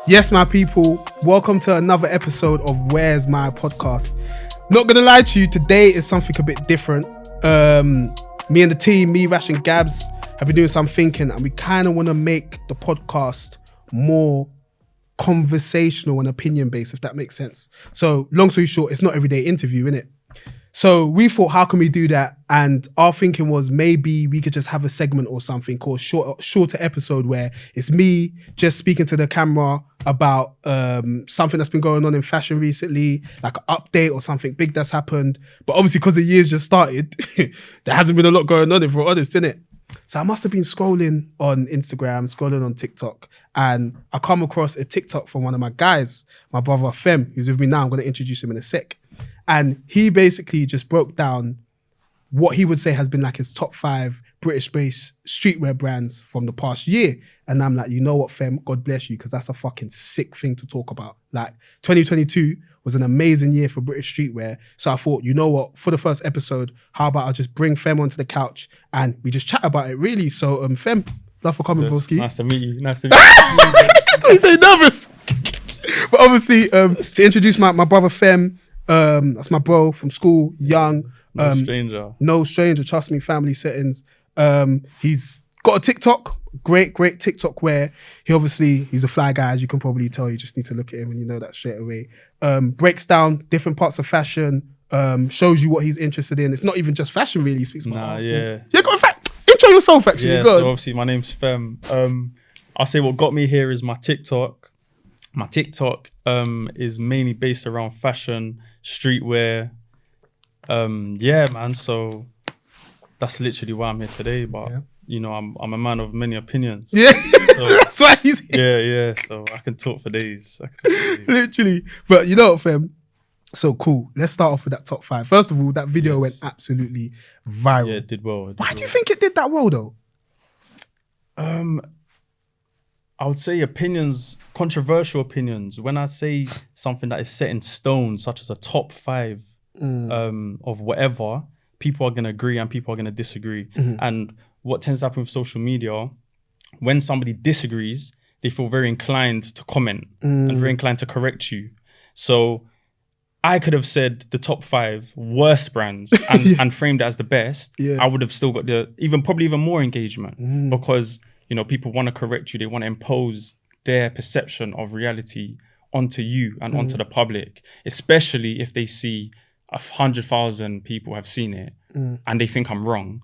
Yes, my people, welcome to another episode of Where's My Podcast. Not gonna lie to you, today is something a bit different. Me and the team, me, Rash and Gabs, have been doing some thinking, and we kind of want to make the podcast more conversational and opinion based, if that makes sense. So long story short, it's not everyday interview, innit? So we thought, how can we do that? And our thinking was maybe we could just have a segment or something called shorter episode where it's me just speaking to the camera about something that's been going on in fashion recently, like an update or something big that's happened. But obviously because the year's just started, there hasn't been a lot going on, if we're honest, innit? So I must have been scrolling on Instagram, scrolling on TikTok, and I come across a TikTok from one of my guys, my brother Fem, who's with me now. I'm going to introduce him in a sec. And he basically just broke down what he would say has been like his top 5 British-based streetwear brands from the past year. And I'm like, you know what, Fem, God bless you, because that's a fucking sick thing to talk about. Like 2022 was an amazing year for British streetwear. So I thought, you know what, for the first episode, how about I just bring Fem onto the couch and we just chat about it, really. So Fem, love for coming, broski. Nice to meet you. Nice to meet you. He's so nervous. But obviously, to introduce my brother Fem, that's my bro from school, young. No stranger. No stranger, trust me, family settings. He's got a TikTok, great TikTok where he's a fly guy, as you can probably tell. You just need to look at him and you know that straight away. Breaks down different parts of fashion, shows you what he's interested in. It's not even just fashion, really. He speaks about Yeah, in fact, intro yourself, actually. Yeah, Go so on. obviously my name's Fem. I'll say what got me here is my TikTok. My TikTok is mainly based around fashion, streetwear. Yeah, man. So that's literally why I'm here today. But you know, I'm a man of many opinions. Yeah, So, that's why he's here. yeah. So I can talk for days. Literally. But you know what, Fem? So cool. Let's start off with that top 5. First of all, that video went absolutely viral. Yeah, it did well. Why do you think it did that well, though? I would say opinions, controversial opinions. When I say something that is set in stone, such as a top 5 of whatever, people are going to agree and people are going to disagree. And what tends to happen with social media, when somebody disagrees, they feel very inclined to comment and very inclined to correct you. So I could have said the top 5 worst brands and framed it as the best. Yeah. I would have still got probably even more engagement because, you know, people want to correct you. They want to impose their perception of reality onto you and onto the public, especially if they see 100,000 people have seen it and they think I'm wrong.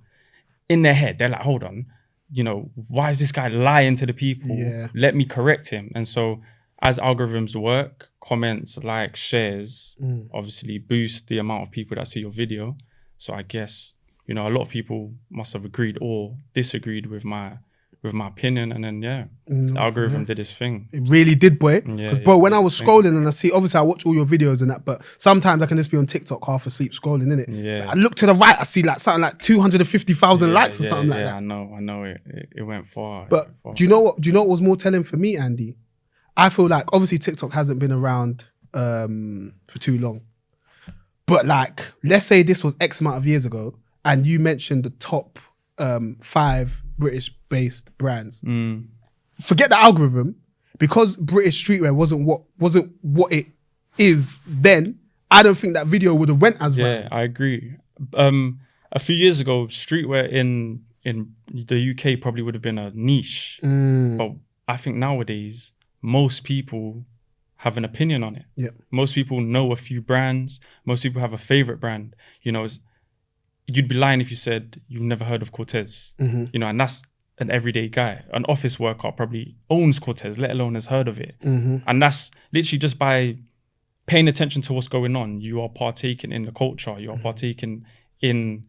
In their head, they're like, hold on, you know, why is this guy lying to the people? Yeah. Let me correct him. And so as algorithms work, comments, likes, shares, obviously boost the amount of people that see your video. So I guess, you know, a lot of people must have agreed or disagreed with my opinion, and then the algorithm did its thing. It really did, boy. Because bro, when I was thing. scrolling and I see, obviously I watch all your videos and that, but sometimes I can just be on TikTok half asleep scrolling, innit? Yeah. I look to the right, I see like something like 250,000 likes or something like that. I know it went far. But do you know what was more telling for me, Andy? I feel like obviously TikTok hasn't been around for too long. But like, let's say this was X amount of years ago and you mentioned the top 5 British-based brands. Forget the algorithm, because British streetwear wasn't what it is then. I don't think that video would have went as well. Yeah, I agree. A few years ago, streetwear in the UK probably would have been a niche, but I think nowadays most people have an opinion on it. Yeah, most people know a few brands. Most people have a favorite brand. You know, you'd be lying if you said you've never heard of Cortez. You know, and that's an everyday guy. An office worker probably owns Cortez, let alone has heard of it. And that's literally just by paying attention to what's going on. You are partaking in the culture. You are partaking in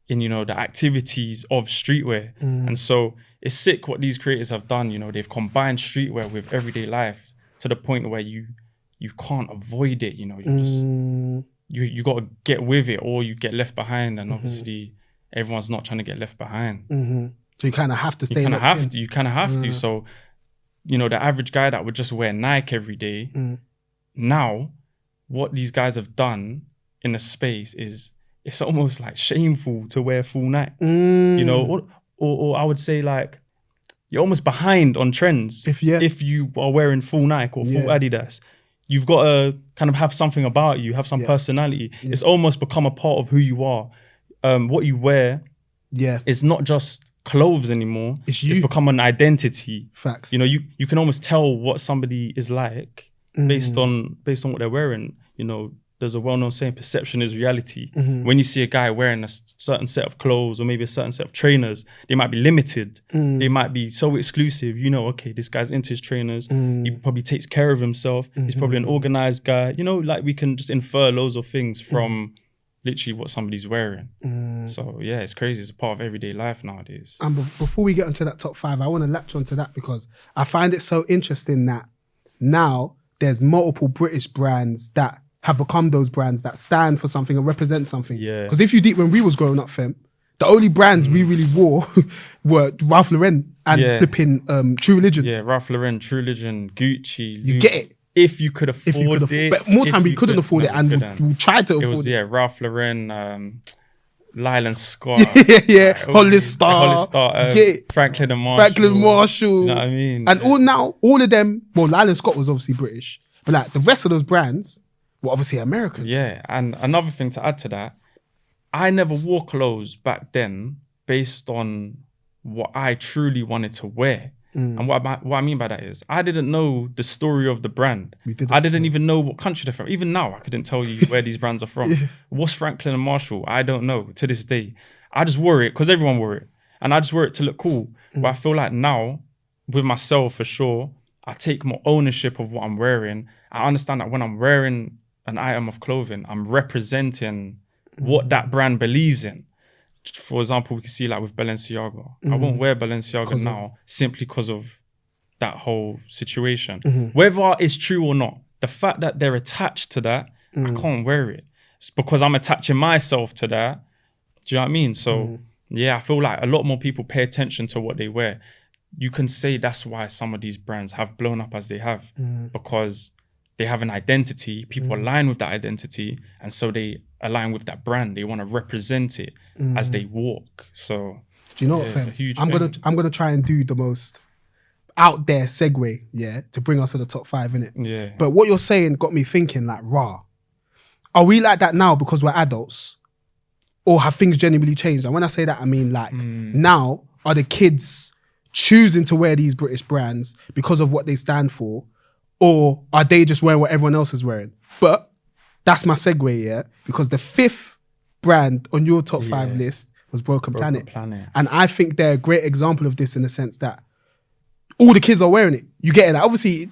you know, the activities of streetwear. And so it's sick what these creators have done. You know, they've combined streetwear with everyday life to the point where you can't avoid it. You know, you just you got to get with it or you get left behind. And obviously everyone's not trying to get left behind. So you kind of have to stay. You kind of have to. So, you know, the average guy that would just wear Nike every day, now what these guys have done in the space is, it's almost like shameful to wear full Nike. You know, or I would say like, you're almost behind on trends. If you are wearing full Nike or full Yeah. Adidas, you've got to kind of have something about you, have some personality. It's almost become a part of who you are. What you wear is not just clothes anymore. It's become an identity. Facts. You know, you can almost tell what somebody is like based on what they're wearing. You know, there's a well-known saying, perception is reality. When you see a guy wearing a certain set of clothes or maybe a certain set of trainers, they might be limited. They might be so exclusive. You know, okay, this guy's into his trainers. He probably takes care of himself. He's probably an organized guy. You know, like we can just infer loads of things from literally what somebody's wearing. So yeah, it's crazy. It's a part of everyday life nowadays. And before we get into that top 5, I want to latch onto that because I find it so interesting that now there's multiple British brands that have become those brands that stand for something and represent something. Yeah. Because if you deep, when we was growing up, fam, the only brands we really wore were Ralph Lauren and flipping True Religion. Yeah, Ralph Lauren, True Religion, Gucci. You get it. If you could afford it. But more time we couldn't afford it and we tried to afford it. Yeah, Ralph Lauren, Lyle and Scott. Hollister. Franklin and Marshall. You know what I mean? And all of them, well, Lyle and Scott was obviously British, but like the rest of those brands were obviously American. Yeah, and another thing to add to that, I never wore clothes back then based on what I truly wanted to wear. And what I mean by that is I didn't know the story of the brand. I didn't even know what country they're from. Even now, I couldn't tell you where these brands are from. What's Franklin and Marshall? I don't know to this day. I just wore it because everyone wore it. And I just wore it to look cool. But I feel like now, with myself for sure, I take more ownership of what I'm wearing. I understand that when I'm wearing an item of clothing, I'm representing what that brand believes in. For example, we can see like with Balenciaga. I won't wear Balenciaga now simply because of that whole situation. Whether it's true or not, the fact that they're attached to that, I can't wear it. It's because I'm attaching myself to that. Do you know what I mean? So yeah, I feel like a lot more people pay attention to what they wear. You can say that's why some of these brands have blown up as they have, because they have an identity, people align with that identity, and so they align with that brand. They want to represent it as they walk. So do you know what, fam? I'm gonna try and do the most out there segue, to bring us to the top 5, innit? Yeah. But what you're saying got me thinking, like, are we like that now because we're adults? Or have things genuinely changed? And when I say that, I mean like now are the kids choosing to wear these British brands because of what they stand for? Or are they just wearing what everyone else is wearing? But that's my segue, because the 5th brand on your top 5 list was Broken Planet. And I think they're a great example of this in the sense that all the kids are wearing it. You get it? Like, obviously,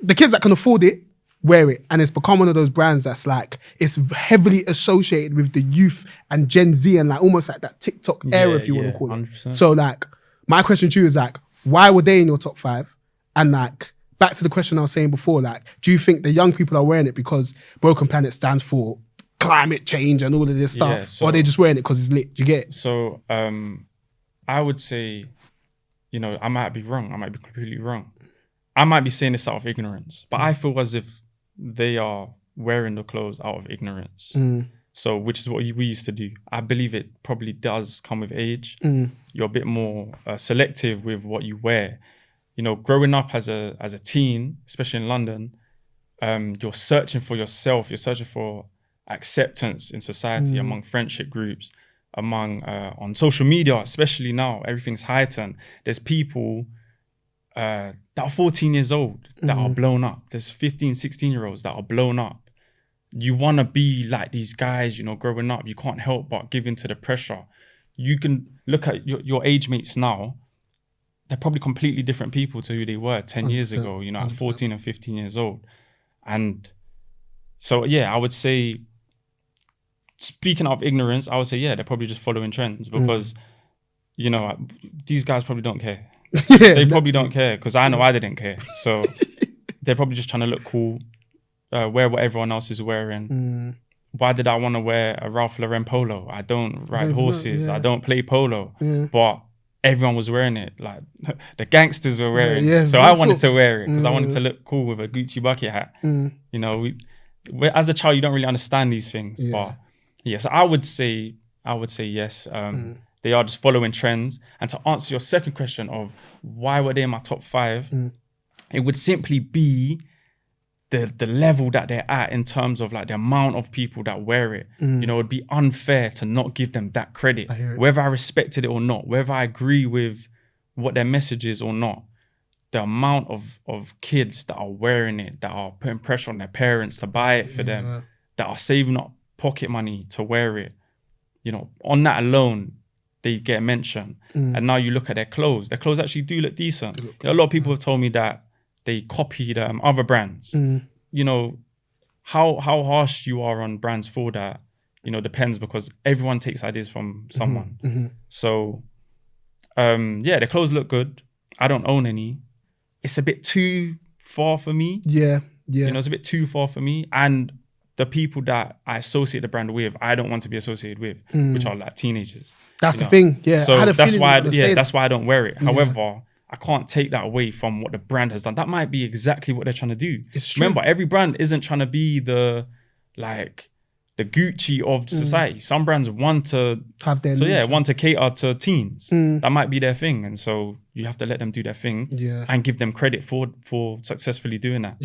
the kids that can afford it, wear it. And it's become one of those brands that's like, it's heavily associated with the youth and Gen Z and like almost like that TikTok era, if you want to call 100%. it. So like, my question to you is like, why were they in your top 5? And like, back to the question I was saying before, like, do you think the young people are wearing it because Broken Planet stands for climate change and all of this stuff? Or are they just wearing it because it's lit? Do you get it? So I would say, you know, I might be wrong. I might be completely wrong. I might be saying this out of ignorance, but I feel as if they are wearing the clothes out of ignorance. So, which is what we used to do. I believe it probably does come with age. You're a bit more selective with what you wear. You know, growing up as a teen, especially in London, you're searching for yourself. You're searching for acceptance in society, among friendship groups, among on social media, especially now. Everything's heightened. There's people that are 14 years old that are blown up. There's 15, 16-year-olds that are blown up. You want to be like these guys, you know, growing up. You can't help but give in to the pressure. You can look at your age mates now. They're probably completely different people to who they were 10 years ago, you know, at 14 and 15 years old. And so, yeah, I would say, speaking of ignorance, I would say, yeah, they're probably just following trends because, you know, these guys probably don't care. They probably don't care because I know I didn't care. So they're probably just trying to look cool, wear what everyone else is wearing. Why did I want to wear a Ralph Lauren polo? I don't ride horses. I don't play polo. But everyone was wearing it. Like the gangsters were wearing it. So I wanted to wear it because I wanted to look cool with a Gucci bucket hat. You know, as a child, you don't really understand these things. But yeah, so I would say yes. they are just following trends. And to answer your second question of why were they in my top 5, it would simply be the level that they're at in terms of like the amount of people that wear it. You know, it'd be unfair to not give them that credit, whether I respected it or not, whether I agree with what their message is or not. The amount of kids that are wearing it, that are putting pressure on their parents to buy it for them, that are saving up pocket money to wear it, you know, on that alone, they get mentioned. And now you look at their clothes actually do look decent. You know, a lot of people have told me that they copied other brands. You know, how harsh you are on brands for that, you know, depends, because everyone takes ideas from someone. So, yeah, their clothes look good. I don't own any. It's a bit too far for me. Yeah. You know, it's a bit too far for me. And the people that I associate the brand with, I don't want to be associated with, which are like teenagers. That's the thing. Yeah. So that's why I don't wear it. However, I can't take that away from what the brand has done. That might be exactly what they're trying to do. It's true. Remember, every brand isn't trying to be the Gucci of society. Some brands want to have their want to cater to teens. That might be their thing, and so you have to let them do their thing. And give them credit for successfully doing that.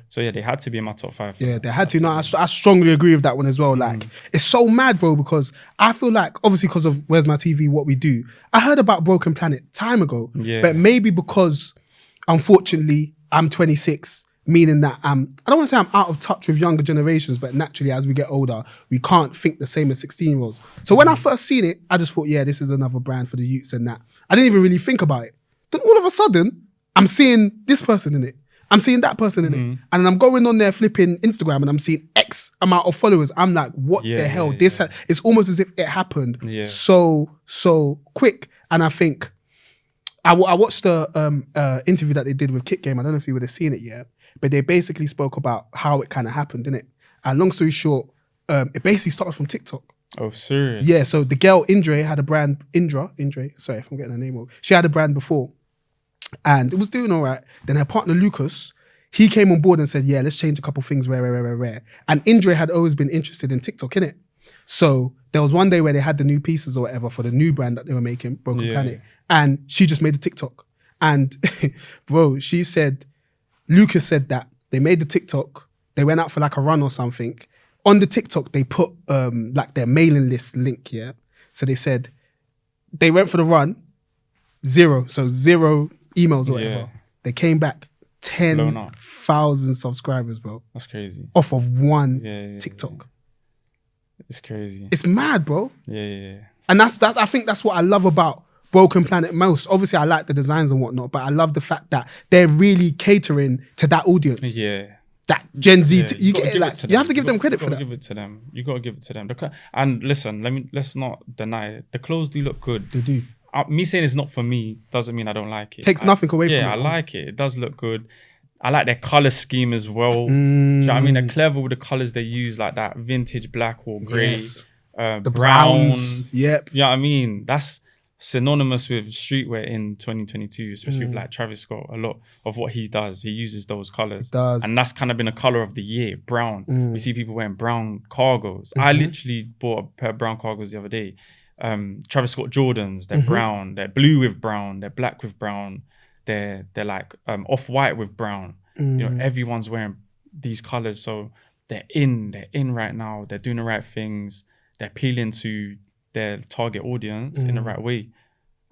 So yeah, they had to be in my top 5. Yeah, they had to. No, I strongly agree with that one as well. Like, it's so mad, bro, because I feel like, obviously because of Where's My TV, what we do, I heard about Broken Planet time ago. But maybe because, unfortunately, I'm 26, meaning that I don't want to say I'm out of touch with younger generations, but naturally as we get older, we can't think the same as 16-year-olds. So when I first seen it, I just thought, yeah, this is another brand for the youths and that. I didn't even really think about it. Then all of a sudden, I'm seeing this person in it. I'm seeing that person in it. And then I'm going on there flipping Instagram and I'm seeing X amount of followers. I'm like, what the hell? It's almost as if it happened so quick. And I think, I watched the interview that they did with Kick Game. I don't know if you would have seen it yet, but they basically spoke about how it kind of happened, didn't it? And long story short, it basically started from TikTok. Oh, serious? Yeah, so the girl Indra had a brand, Indra, sorry if I'm getting her name wrong. She had a brand before and it was doing all right. Then her partner Lucas, he came on board and said, yeah, let's change a couple things, rare. And Indra had always been interested in TikTok, innit? So there was one day where they had the new pieces or whatever for the new brand that they were making, Broken Planet. And she just made a TikTok. And bro, she said, Lucas said that they made the TikTok, they went out for like a run or something. On the TikTok, they put like their mailing list link, yeah? So they said, they went for the run, 0 emails or whatever. They came back, 10,000 subscribers, bro. That's crazy. Off of one TikTok. It's crazy. It's mad, bro. Yeah. And that's I think that's what I love about Broken Planet most. Obviously, I like the designs and whatnot, but I love the fact that they're really catering to that audience. Yeah. That Gen Z, you get it, like, you have to give them credit for that. Give it to them. You got to give it to them. And listen, let's not deny it. The clothes do look good. They do. Me saying it's not for me doesn't mean I don't like it. Takes nothing away from it. Yeah, I like it. It does look good. I like their color scheme as well. Do you know what I mean? They're clever with the colors they use, like that vintage black or grey. Yes. The browns. Yep. You know what I mean? That's synonymous with streetwear in 2022, especially with like Travis Scott. A lot of what he does, he uses those colors. It does. And that's kind of been a color of the year, brown. We see people wearing brown cargos. I literally bought a pair of brown cargos the other day. Travis Scott Jordans, they're brown, they're blue with brown, they're black with brown, they're like off-white with brown. You know, everyone's wearing these colors, so they're in right now. They're doing the right things. They're appealing to their target audience in the right way,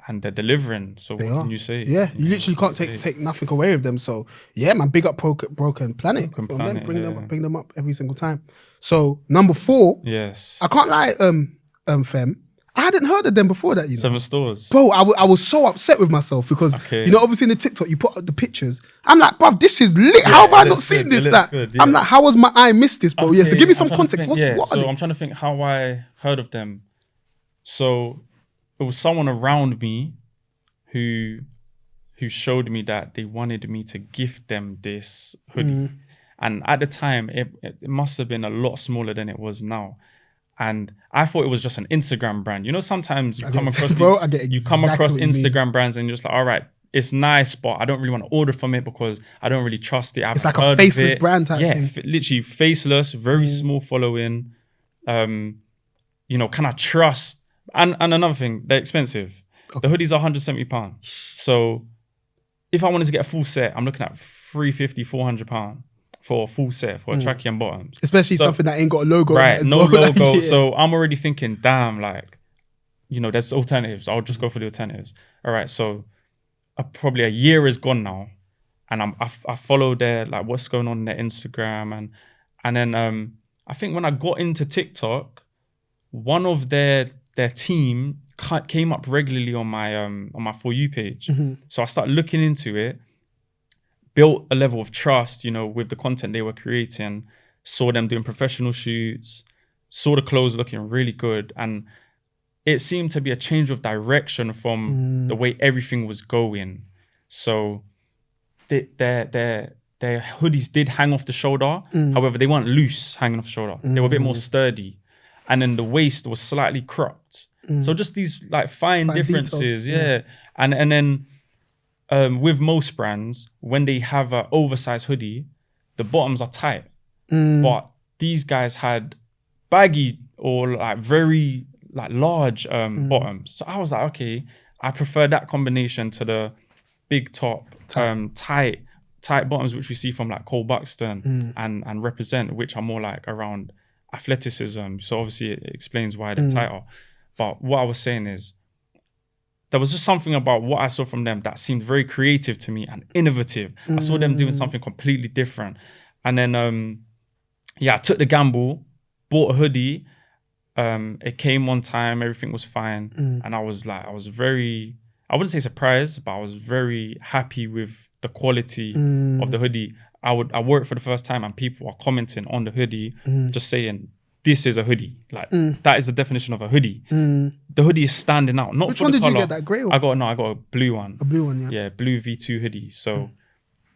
and they're delivering. So what can you say? Yeah, you literally can't take nothing away with them. So yeah, man, big up Broken Planet. Bring them up every single time. So number 4. Yes, I can't lie, Fem, I hadn't heard of them before that, you know. 7 Stores. Bro, I was so upset with myself because, you know, obviously in the TikTok, you put up the pictures. I'm like, bruv, this is lit. How have I not seen this? Like, I'm like, how has my eye missed this, bro? So give me some context. What are they? I'm trying to think how I heard of them. So it was someone around me who showed me that they wanted me to gift them this hoodie. And at the time, it must have been a lot smaller than it was now. And I thought it was just an Instagram brand. You know, sometimes you come across Instagram brands and you're just like, all right, it's nice, but I don't really want to order from it because I don't really trust it. It's like a faceless brand type thing. Yeah, literally faceless, very small following. You know, can I trust And another thing, they're expensive. The hoodies are £170. So if I wanted to get a full set, I'm looking at £350, £400 for a full set for a trackie and bottoms. Especially something that ain't got a logo. Right, on it as no well. logo. Yeah. So I'm already thinking, damn, like, you know, there's alternatives. I'll just go for the alternatives. All right, so probably a year is gone now, and I follow their, like, what's going on their Instagram, and then I think when I got into TikTok, one of their team came up regularly on my For You page. So I started looking into it, built a level of trust, you know, with the content they were creating, saw them doing professional shoots, saw the clothes looking really good, and it seemed to be a change of direction from the way everything was going. So their hoodies did hang off the shoulder. However, they weren't loose hanging off the shoulder. They were a bit more sturdy. And then the waist was slightly cropped. So just these like fine differences. Details. Yeah. And then with most brands, when they have an oversized hoodie, the bottoms are tight. But these guys had baggy or like very like large bottoms. So I was like, okay, I prefer that combination to the big top, tight bottoms, which we see from like Cole Buxton and Represent, which are more like around athleticism. So obviously it explains why they're tighter. But what I was saying is, there was just something about what I saw from them that seemed very creative to me and innovative. I saw them doing something completely different. And then, I took the gamble, bought a hoodie. It came on time, everything was fine. And I was very, I wouldn't say surprised, but I was very happy with the quality of the hoodie. I wore it for the first time and people are commenting on the hoodie, just saying, this is a hoodie. Like, that is the definition of a hoodie. The hoodie is standing out. Not Which for one the did color. you get, that grey one? I got a blue one. A blue one, yeah. Yeah, blue V2 hoodie. So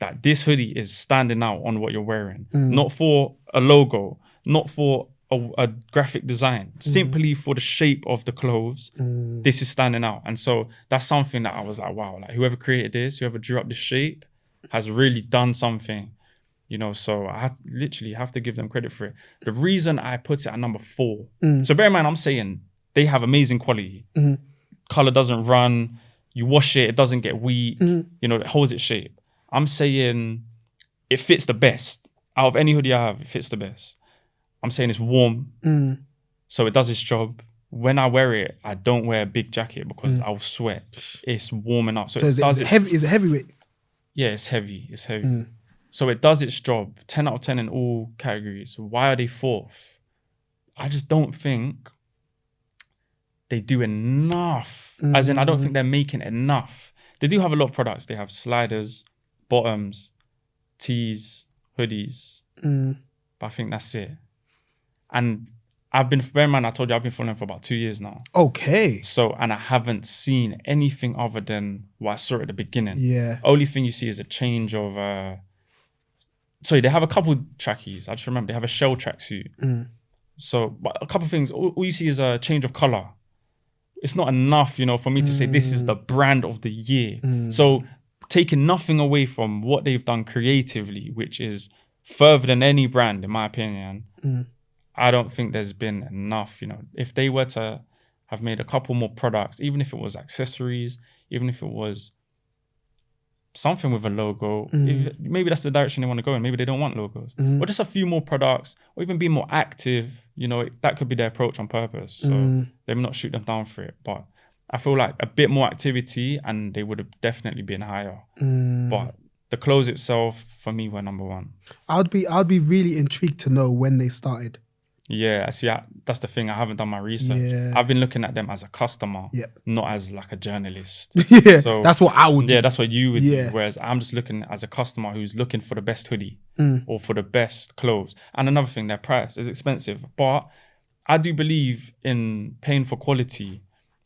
that this hoodie is standing out on what you're wearing. Not for a logo, not for a graphic design, simply for the shape of the clothes. This is standing out. And so that's something that I was like, wow, like whoever created this, whoever drew up this shape has really done something. You know, so I literally have to give them credit for it. The reason I put it at number 4, so bear in mind, I'm saying they have amazing quality. Color doesn't run, you wash it, it doesn't get weak, you know, it holds its shape. I'm saying it fits the best. Out of any hoodie I have, it fits the best. I'm saying it's warm, so it does its job. When I wear it, I don't wear a big jacket because I'll sweat. It's warm enough. So is it heavyweight? Yeah, it's heavy. It's heavy. So it does its job. 10 out of 10 in all categories. Why are they 4th? I just don't think they do enough. As in, I don't think they're making enough. They do have a lot of products. They have sliders, bottoms, tees, hoodies. But I think that's it. And bear in mind, I told you I've been following for about 2 years now. Okay. So, and I haven't seen anything other than what I saw at the beginning. Yeah. Only thing you see is a change of... Sorry, they have a couple trackies. I just remember they have a shell tracksuit. So, but a couple of things. All you see is a change of color. It's not enough, you know, for me to say this is the brand of the year. So, taking nothing away from what they've done creatively, which is further than any brand, in my opinion, I don't think there's been enough, you know. If they were to have made a couple more products, even if it was accessories, even if it was something with a logo, maybe that's the direction they want to go in. Maybe they don't want logos, or just a few more products, or even be more active. You know, that could be their approach on purpose. So let me not shoot them down for it. But I feel like a bit more activity, and they would have definitely been higher. But the clothes itself, for me, were number 1. I'd be really intrigued to know when they started. Yeah, see, that's the thing. I haven't done my research. Yeah. I've been looking at them as a customer, not as like a journalist. Yeah, so that's what I would do. Yeah, that's what you would do. Whereas I'm just looking as a customer who's looking for the best hoodie or for the best clothes. And another thing, their price is expensive. But I do believe in paying for quality.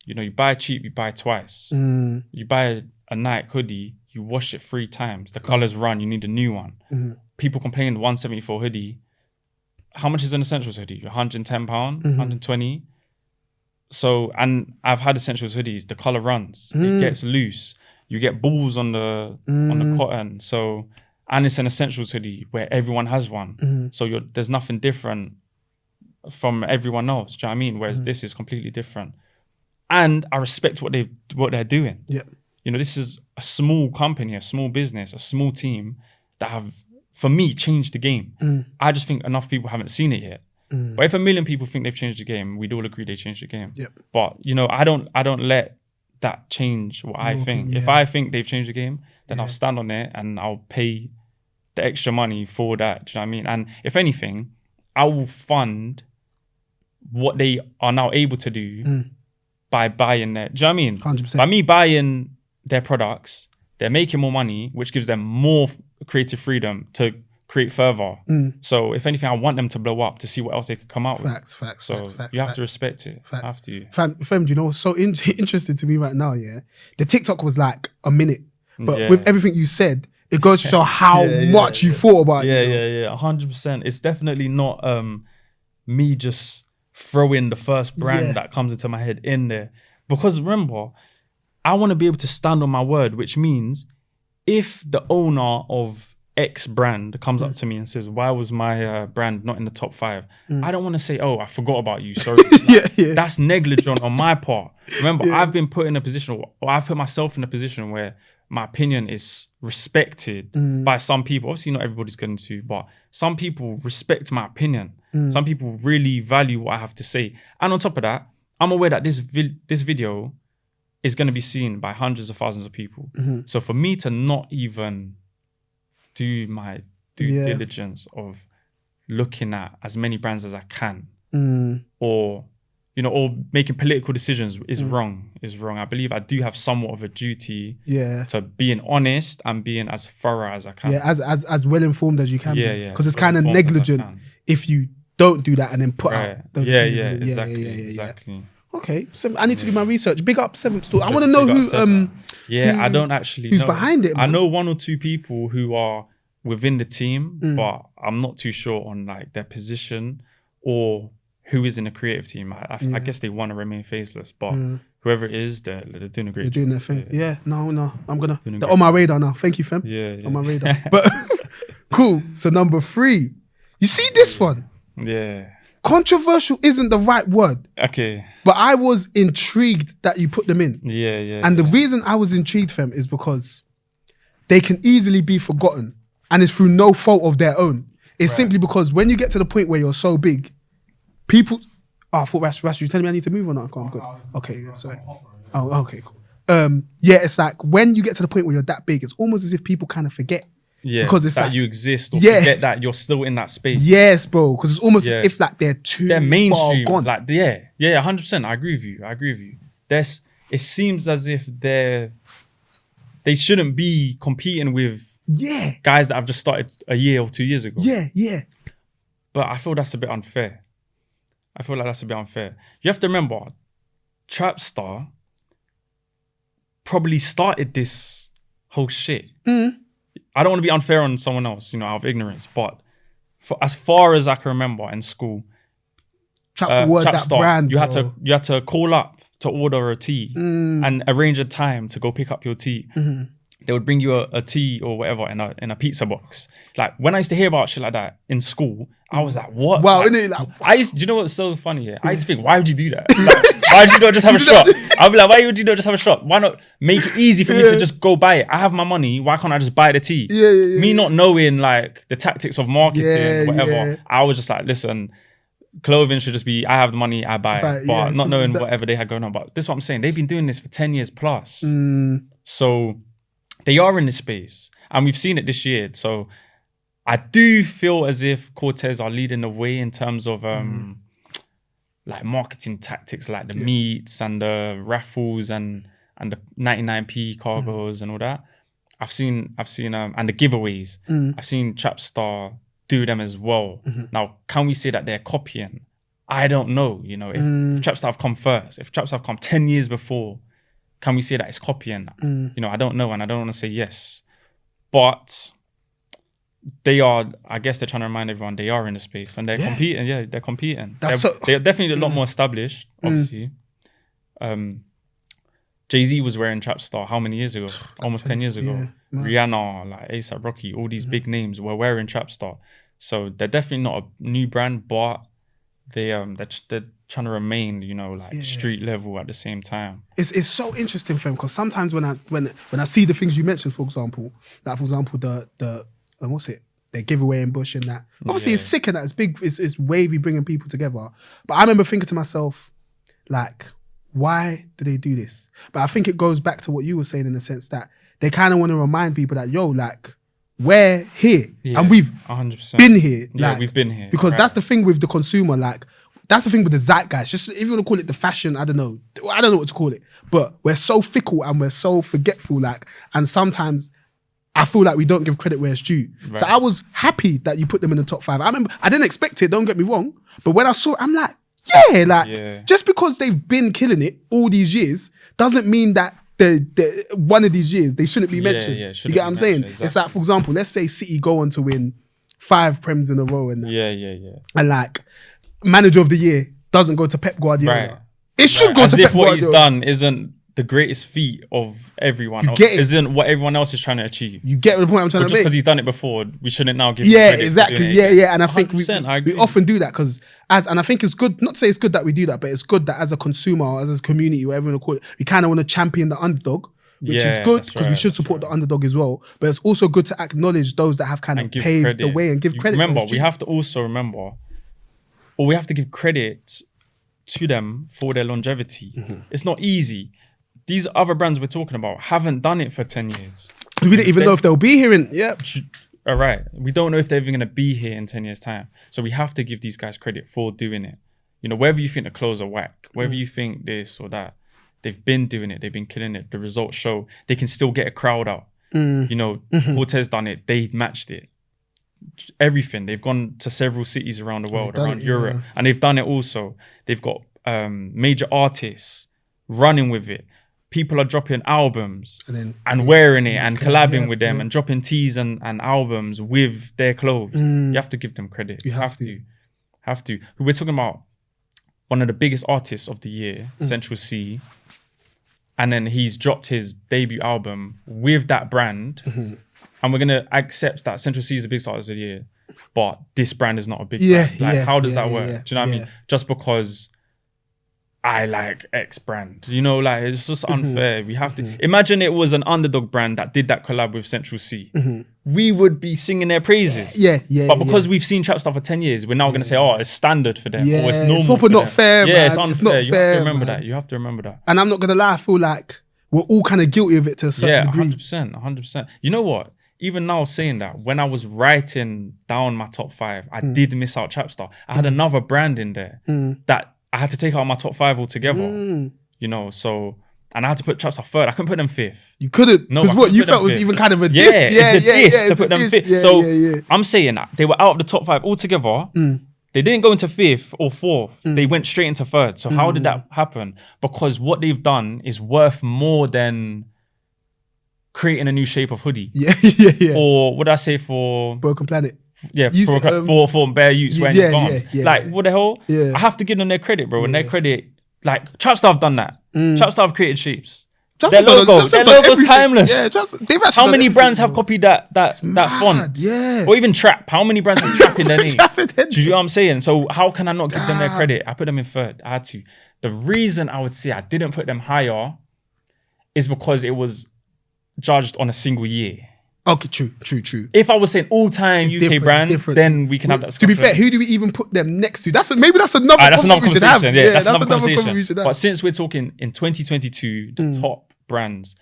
You know, you buy cheap, you buy twice. You buy a Nike hoodie, you wash it 3 times. The colors run, you need a new one. People complain $174 hoodie. How much is an Essentials hoodie? £110, 120. So, and I've had Essentials hoodies. The color runs. It gets loose. You get balls on the cotton. So, and it's an Essentials hoodie where everyone has one. So there's nothing different from everyone else. Do you know what I mean? Whereas this is completely different. and I respect what they're doing. Yeah. You know, this is a small company, a small business, a small team that have, for me, changed the game. I just think enough people haven't seen it yet. But if 1 million people think they've changed the game, we'd all agree they changed the game. Yep. But you know, I don't let that change what I think. If I think they've changed the game, then I'll stand on it and I'll pay the extra money for that. Do you know what I mean? And if anything, I will fund what they are now able to do by buying their. Do you know what I mean? 100%. By me buying their products, they're making more money, which gives them more creative freedom to create further. So if anything, I want them to blow up to see what else they could come out with. Facts. So you have to respect it. Facts. Have to. Fam, do you know what's so interesting to me right now? Yeah, the TikTok was like a minute, but with everything you said, it goes to show how much you thought about it. Yeah, 100%. It's definitely not me just throwing the first brand that comes into my head in there, because remember, I want to be able to stand on my word, which means if the owner of X brand comes up to me and says, why was my brand not in the top 5? I don't want to say, oh, I forgot about you, sorry. That's negligent on my part. Remember, I've been put in a position, or I've put myself in a position where my opinion is respected by some people. Obviously not everybody's going to, but some people respect my opinion. Some people really value what I have to say. And on top of that, I'm aware that this video is going to be seen by hundreds of thousands of people. So for me to not even do my due diligence of looking at as many brands as I can, or making political decisions is wrong. I believe I do have somewhat of a duty to being honest and being as thorough as I can. Yeah, as well informed as you can be. Because it's kind of negligent if you don't do that and then put out those opinions. Exactly. Okay, so I need to do my research. Big up 7th Store. I want to know who I don't actually who's know. behind it, man. I know 1 or 2 people who are within the team, but I'm not too sure on like their position or who is in the creative team. I guess they want to remain faceless, but whoever it is, they're doing a great job. They're doing their thing. Yeah. No. I'm gonna. They're on my radar now. Thank you, fam. Yeah. On my radar. But cool. So number 3, you see this one? Yeah. Controversial isn't the right word. Okay. But I was intrigued that you put them in. Yeah. And the reason I was intrigued, fam, is because they can easily be forgotten. And it's through no fault of their own. It's simply because when you get to the point where you're so big, people... Oh, I thought Rash, you telling me I need to move or not? I'm good. Okay, sorry. Oh, okay, cool. It's like when you get to the point where you're that big, it's almost as if people kind of forget. Yeah, because it's that like, you exist, or forget that you're still in that space. Yes, bro. Because it's almost as if like they're mainstream, far gone. Like 100%. I agree with you. It seems as if they shouldn't be competing with guys that have just started a year or 2 years ago. Yeah. But I feel that's a bit unfair. You have to remember, Trapstar probably started this whole shit. I don't want to be unfair on someone else, out of ignorance, but as far as I can remember in school, that brand, you had to call up to order a tea and arrange a time to go pick up your tea. They would bring you a tea or whatever in a pizza box. Like when I used to hear about shit like that in school, I was like, what? Wow, like, isn't it? Like, do you know what's so funny here? I used to think, why would you do that? Like, why would you not just have a shop? I'd be like, why would you not just have a shop? Why not make it easy for me to just go buy it? I have my money. Why can't I just buy the tea? Me not knowing like the tactics of marketing, whatever. I was just like, listen, clothing should just be, I have the money, I buy it. But not knowing whatever they had going on. But this is what I'm saying. They've been doing this for 10 years plus. So they are in this space. And we've seen it this year. So I do feel as if Cortez are leading the way in terms of like marketing tactics, like the meets and the raffles and the 99p cargos and all that. I've seen and the giveaways. I've seen Trapstar do them as well. Now, can we say that they're copying? I don't know. If Trapstar have come first, if Trapstar have come 10 years before, can we say that it's copying? I don't know, and I don't want to say yes, but they are. I guess they're trying to remind everyone they are in the space and they're competing. Yeah, they're competing. They're definitely a lot more established. Obviously, Jay-Z was wearing Trapstar how many years ago? Almost 10 years ago. Rihanna, like A$AP Rocky, all these big names were wearing Trapstar. So they're definitely not a new brand, but they're trying to remain, you know, like street level at the same time. It's so interesting, fam, because sometimes when I see the things you mentioned, for example, the what's it? Their giveaway in Bush and that. Obviously, it's sick and that. It's big. It's wavy, bringing people together. But I remember thinking to myself, like, why do they do this? But I think it goes back to what you were saying in the sense that they kind of want to remind people that, yo, like, we're here and we've 100%. been here. Yeah, like, we've been here. Because that's the thing with the consumer. Like, that's the thing with the zeitgeist. Just if you want to call it the fashion, I don't know what to call it. But we're so fickle and we're so forgetful. Like, and sometimes I feel like we don't give credit where it's due. Right. So I was happy that you put them in the top 5. I remember I didn't expect it. Don't get me wrong. But when I saw it, I'm like, just because they've been killing it all these years doesn't mean that the one of these years they shouldn't be mentioned. You get what I'm saying? Exactly. It's like, for example, let's say City go on to win 5 Prems in a row and that. And like, manager of the year doesn't go to Pep Guardiola. Right. It should go to Pep Guardiola. As if what he's done isn't the greatest feat of everyone. Isn't what everyone else is trying to achieve. You get the point I'm trying to make? Just because he's done it before, we shouldn't now give him credit. Exactly. And I think we often do that and I think it's good, not to say it's good that we do that, but it's good that as a consumer or as a community, whatever you want to call it, we kind of want to champion the underdog, which is good because we should support the underdog as well. But it's also good to acknowledge those that have kind of paved the way and give credit. Remember, we have to also we have to give credit to them for their longevity. It's not easy. These other brands we're talking about haven't done it for 10 years. We didn't even know if they'll be here in, All right. We don't know if they're even going to be here in 10 years' time. So we have to give these guys credit for doing it. You know, whether you think the clothes are whack, whether you think this or that, they've been doing it. They've been killing it. The results show they can still get a crowd out. You know, Cortez done it. They matched it. Everything. They've gone to several cities around the world, around Europe. And they've done it also. They've got major artists running with it. People are dropping albums and wearing it and collabing with them and dropping tees and albums with their clothes. You have to give them credit. You have to. We're talking about one of the biggest artists of the year, Central C. And then he's dropped his debut album with that brand. And we're going to accept that Central C is the biggest artist of the year. But this brand is not a big brand. Like, how does that work? Do you know what I mean? Just because I like X brand, you know, like, it's just unfair. We have to imagine it was an underdog brand that did that collab with Central C. We would be singing their praises. But because we've seen trap stuff for 10 years, we're now going to say, oh, it's standard for them. Or it's normal. It's proper not fair. Yeah, it's unfair. It's not fair, you have to remember that. You have to remember that. And I'm not going to lie, I feel like we're all kind of guilty of it to a certain degree. 100%. You know what? Even now saying that, when I was writing down my top 5, I did miss out Trapstar. I had another brand in there that I had to take out my top 5 altogether, you know, so, and I had to put Trapstar 3rd. I couldn't put them 5th. You couldn't? Because what you felt was even kind of a diss? It's a diss to put them 5th. I'm saying that they were out of the top 5 altogether. They didn't go into 5th or 4th. They went straight into 3rd. So how did that happen? Because what they've done is worth more than creating a new shape of hoodie. Or what did I say for Broken Planet? Yeah, for bare utes wearing your arms. Like, what the hell? I have to give them their credit, bro. And their credit, like, Trapstar have done that. Trapstar have created shapes. Their logo's timeless. How many brands have copied that font? Or even trap. How many brands have trap in their name? Do you know what I'm saying? So how can I not give them their credit? I put them in 3rd. I had to. The reason I would say I didn't put them higher is because it was judged on a single year. Okay, true. If I was saying all-time UK brand, then we can have that discussion. To be fair, who do we even put them next to? That's another conversation we should have. Yeah, that's another conversation. But since we're talking in 2022, the top brands,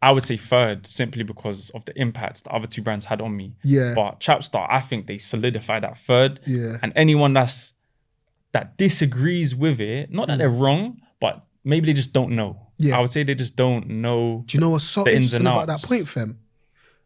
I would say 3rd, simply because of the impact the other 2 brands had on me. But Trapstar, I think they solidified that 3rd. And anyone that disagrees with it, not that they're wrong, but maybe they just don't know. I would say they just don't know. Do you know what's so interesting about that point, fam?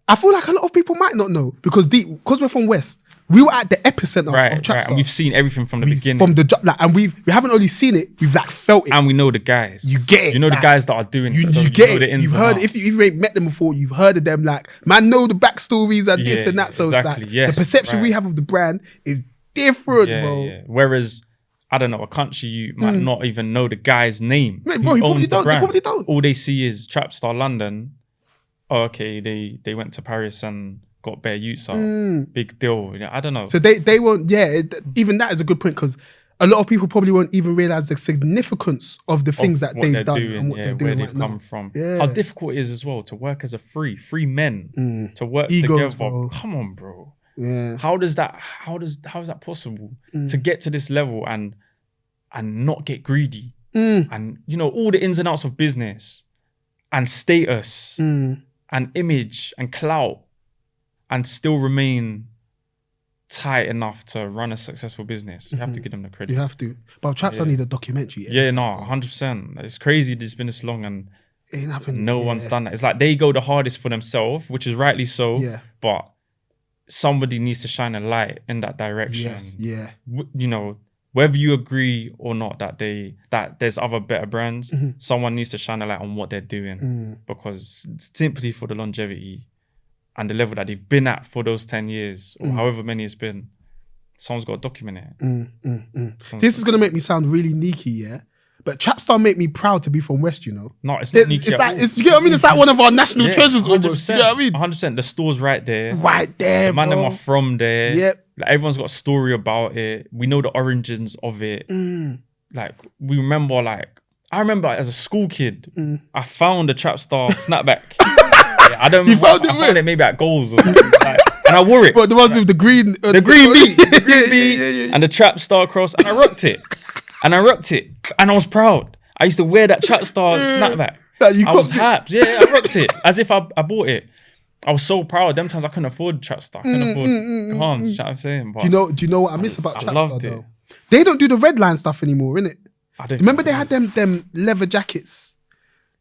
I feel like a lot of people might not know because we're from West, we were at the epicenter of Trapstar. Right. And we've seen everything from the beginning. And we haven't only seen it, we've like felt it. And we know the guys. You get it. You know the guys that are doing it. You get it. You've heard, if you ain't met them before, you've heard of them. Like, man, know the backstories and this and that. So exactly. It's like, the perception we have of the brand is different, bro. Whereas, I don't know, a country you might not even know the guy's name. Bro, he probably don't. All they see is Trapstar London. Oh, okay, they went to Paris and got bare utes out. Big deal. I don't know. So they won't, even that is a good point because a lot of people probably won't even realize the significance of the things that what they've they're done doing, and what they're doing where right they've now. come from. Yeah. How difficult it is as well to work as a free men to work Egos, together. bro. Come on, bro. Yeah. How is that possible to get to this level and not get greedy and you know all the ins and outs of business and status and image and clout and still remain tight enough to run a successful business? You have to give them the credit. You have to. But Trapstar need a documentary. Yeah, no, 100%. It's crazy it's been this long and it ain't happening. no one's done that. It's like they go the hardest for themselves, which is rightly so. Yeah. But somebody needs to shine a light in that direction. Yes. Yeah. You know, whether you agree or not that there's other better brands, someone needs to shine a light on what they're doing because simply for the longevity and the level that they've been at for those 10 years or however many it's been, someone's got to document it. This is going to make me sound really neaky, yeah? But Trapstar make me proud to be from West, you know? No, it's not neaky It's at like, all. you know what I mean? It's like one of our national treasures almost. 100%, You know what I mean? 100%. The store's right there. Right there, The man bro. them are from there. Yep. Like everyone's got a story about it. We know the origins of it. Like we remember, like I remember as a school kid, I found a Trapstar snapback. I don't remember. found it I where? found it maybe at Goals or something. Like, and I wore it. But the ones with the green... The green beat. The green beat yeah. and the Trapstar cross. And I rocked it. And I was proud. I used to wear that Trapstar snapback. That you I was copped hyped. Yeah, I rocked it. As if I bought it. I was so proud. Them times I couldn't afford Trapstar. I couldn't afford cons, you know what I'm saying? But Do you know what I miss about Trapstar, loved it. though? They don't do the red line stuff anymore, innit? I don't Remember they had them leather jackets?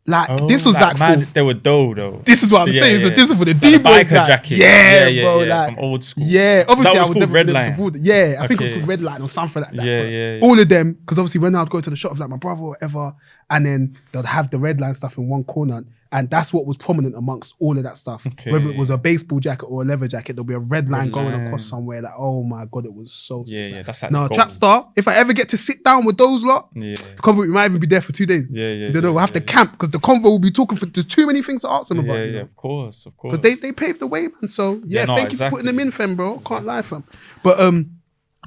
Like, this was like mad, for... they were dough though. This is what I'm saying. So this is for the D-boys. Like the biker like, jacket. Yeah, bro. Like, from old school. Yeah, obviously That was I would called never Red be able to Line. afford it. Yeah, I think it was Okay. called Red Line or something like that. Yeah, But yeah. all of them, because obviously when I'd go to the shop with like my brother or whatever, and then they'd have the Red Line stuff in one corner, and that's what was prominent amongst all of that stuff. Okay. Whether it was a baseball jacket or a leather jacket, there'll be a red line going line. across somewhere. Like, oh my god, it was so Yeah, sick. yeah, that's like No, the goal. Trapstar. If I ever get to sit down with those lot, Yeah. the convo, we might even be there for 2 days. Yeah, yeah, You don't know. yeah, We'll have to yeah. camp because the convo will be talking for. There's too many things to ask them about. Yeah, you know? yeah, of course. Because they paved the way, man. So yeah, no, thank you for exactly. putting them in, fam, bro. Can't lie, fam. But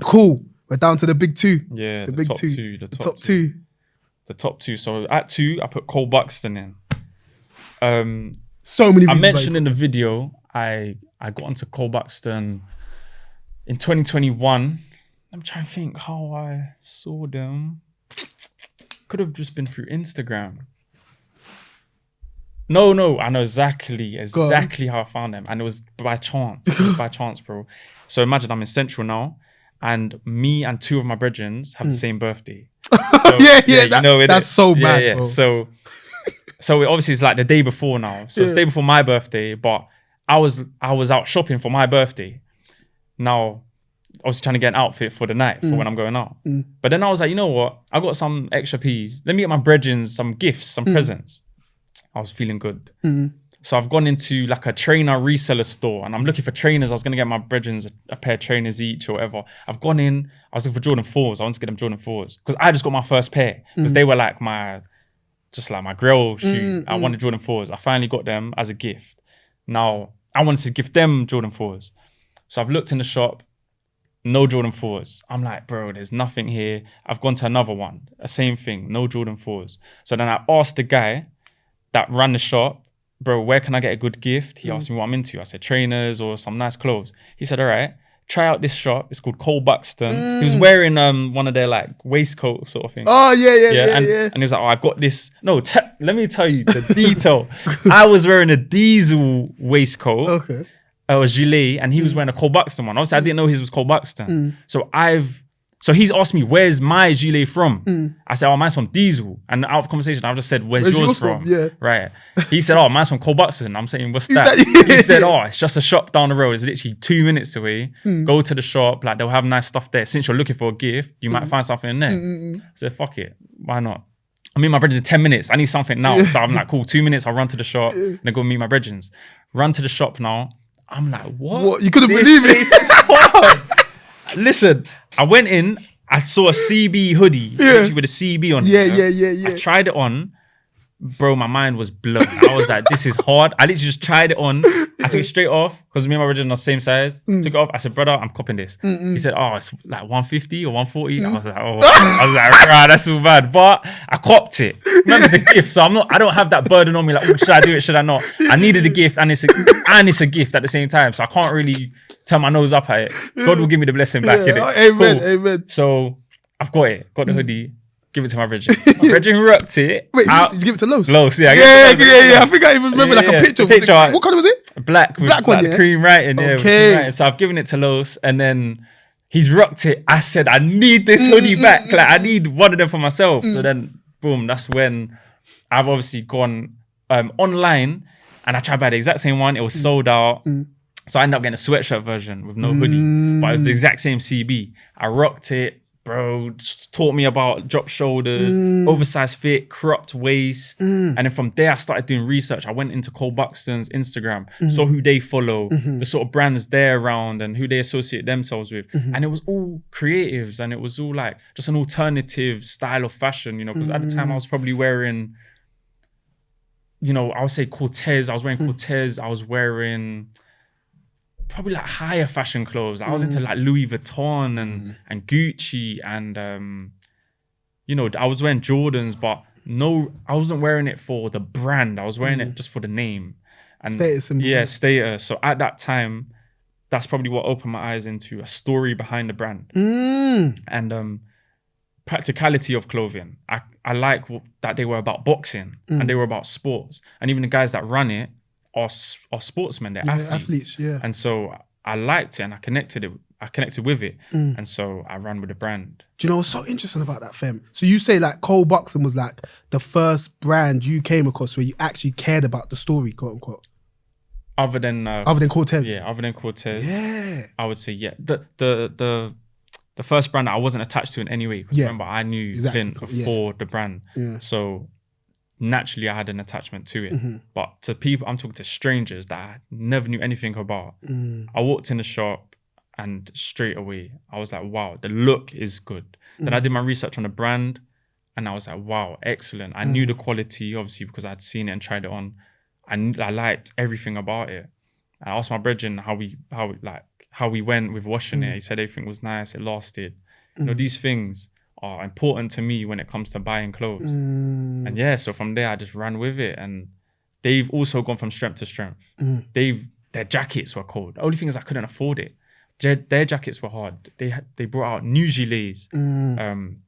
cool. We're down to the big two. Yeah, the big top two. two. The top two. The top two. So at 2, I put Cole Buxton in. So many. I reasons mentioned why- in the video, I got onto Cole Buxton in 2021. I'm trying to think how I saw them. Could have just been through Instagram. No, I know exactly how I found them. And it was by chance. By chance, bro. So imagine I'm in Central now, and me and 2 of my brethren have the same birthday. So, That's so mad, bro. So obviously it's like the day before now. So it's the day before my birthday, but I was out shopping for my birthday. Now, I was trying to get an outfit for the night for when I'm going out. But then I was like, you know what? I got some extra peas. Let me get my brethren some gifts, some presents. I was feeling good. So I've gone into like a trainer reseller store and I'm looking for trainers. I was going to get my brethren a pair of trainers each or whatever. I've gone in, I was looking for Jordan 4s. I wanted to get them Jordan 4s because I just got my first pair because they were like my grill shoe. I wanted Jordan 4s. I finally got them as a gift. Now I wanted to gift them Jordan 4s. So I've looked in the shop, no Jordan 4s. I'm like, bro, there's nothing here. I've gone to another one, the same thing, no Jordan 4s. So then I asked the guy that ran the shop, bro, where can I get a good gift? He asked me what I'm into. I said trainers or some nice clothes. He said, all right, try out this shop. It's called Cole Buxton. He was wearing one of their like waistcoat sort of thing. Oh yeah. And he was like, oh, I got this. No, let me tell you the detail. I was wearing a diesel waistcoat. Okay. A gilet, and he was wearing a Cole Buxton one. Obviously, I didn't know his was Cole Buxton. So he's asked me, where's my gilet from? I said, oh, mine's from Diesel. And out of conversation, I've just said, where's yours from? Yeah. Right. He said, oh, mine's from Cole Buxton. I'm saying, what's that? that- He said, oh, it's just a shop down the road. It's literally 2 minutes away. Go to the shop. Like, they'll have nice stuff there. Since you're looking for a gift, you might find something in there. I said, fuck it. Why not? I mean, my brethren's in 10 minutes. I need something now. So I'm like, cool, 2 minutes. I'll run to the shop and then go meet my brethren's. Run to the shop now. I'm like, what? You couldn't This believe it. place is hard. Listen, I went in, I saw a CB hoodie literally with a CB on it. Yeah. I tried it on. Bro, my mind was blown. I was like, this is hard. I literally just tried it on. I took it straight off because me and my original are the same size. Took it off. I said, brother, I'm copying this. He said, oh, it's like 150 or 140. I was like, oh, right, that's all bad. But I copped it. Remember, it's a gift, so I don't have that burden on me. Like, oh, should I do it? Should I not? I needed a gift, and it's a gift at the same time. So I can't really turn my nose up at it. God will give me the blessing back in it. Amen, amen. So I've got it. Got the hoodie. Give it to my Reggie. My Reggie rocked it. Wait, did you give it to Los? Los, yeah. Yeah. I think I even remember like a picture. What colour was it? Black with one, yeah? cream writing. Yeah, okay. Cream writing. So I've given it to Los, and then he's rocked it. I said, I need this hoodie back. Like, I need one of them for myself. So then, boom, that's when I've obviously gone online, and I tried to buy the exact same one. It was sold out. So I ended up getting a sweatshirt version with no hoodie, but it was the exact same CB. I rocked it. Bro, just taught me about drop shoulders, oversized fit, cropped waist. And then from there, I started doing research. I went into Cole Buxton's Instagram, saw who they follow, the sort of brands they're around and who they associate themselves with. And it was all creatives, and it was all like just an alternative style of fashion, you know, because at the time I was probably wearing, you know, I would say Cortez. I was wearing Cortez. I was wearing probably like higher fashion clothes. I was into like Louis Vuitton and Gucci and you know, I was wearing Jordans, but no, I wasn't wearing it for the brand. I was wearing it just for the name and status symbol. Yeah, status. So at that time, that's probably what opened my eyes into a story behind the brand and practicality of clothing. I like that they were about boxing and they were about sports, and even the guys that run it are sportsmen, they're athletes. And so I liked it and I connected with it. And so I ran with the brand. Do you know what's so interesting about that, fam? So you say like Cole Buxton was like the first brand you came across where you actually cared about the story, quote unquote. Other than Cortez. Yeah, other than Cortez. Yeah. I would say, yeah. The first brand that I wasn't attached to in any way, because remember I knew Clint before the brand. So naturally I had an attachment to it. But to people, I'm talking to strangers that I never knew anything about. I walked in the shop and straight away I was like, wow, the look is good. Then I did my research on the brand and I was like, wow, excellent. I knew the quality, obviously, because I'd seen it and tried it on. I liked everything about it. I asked my brethren how we went with washing it. He said everything was nice, it lasted. You know, these things are important to me when it comes to buying clothes. And yeah, so from there I just ran with it, and they've also gone from strength to strength. Their jackets were cold. The only thing is I couldn't afford it. Their jackets were hard. They brought out new gilets,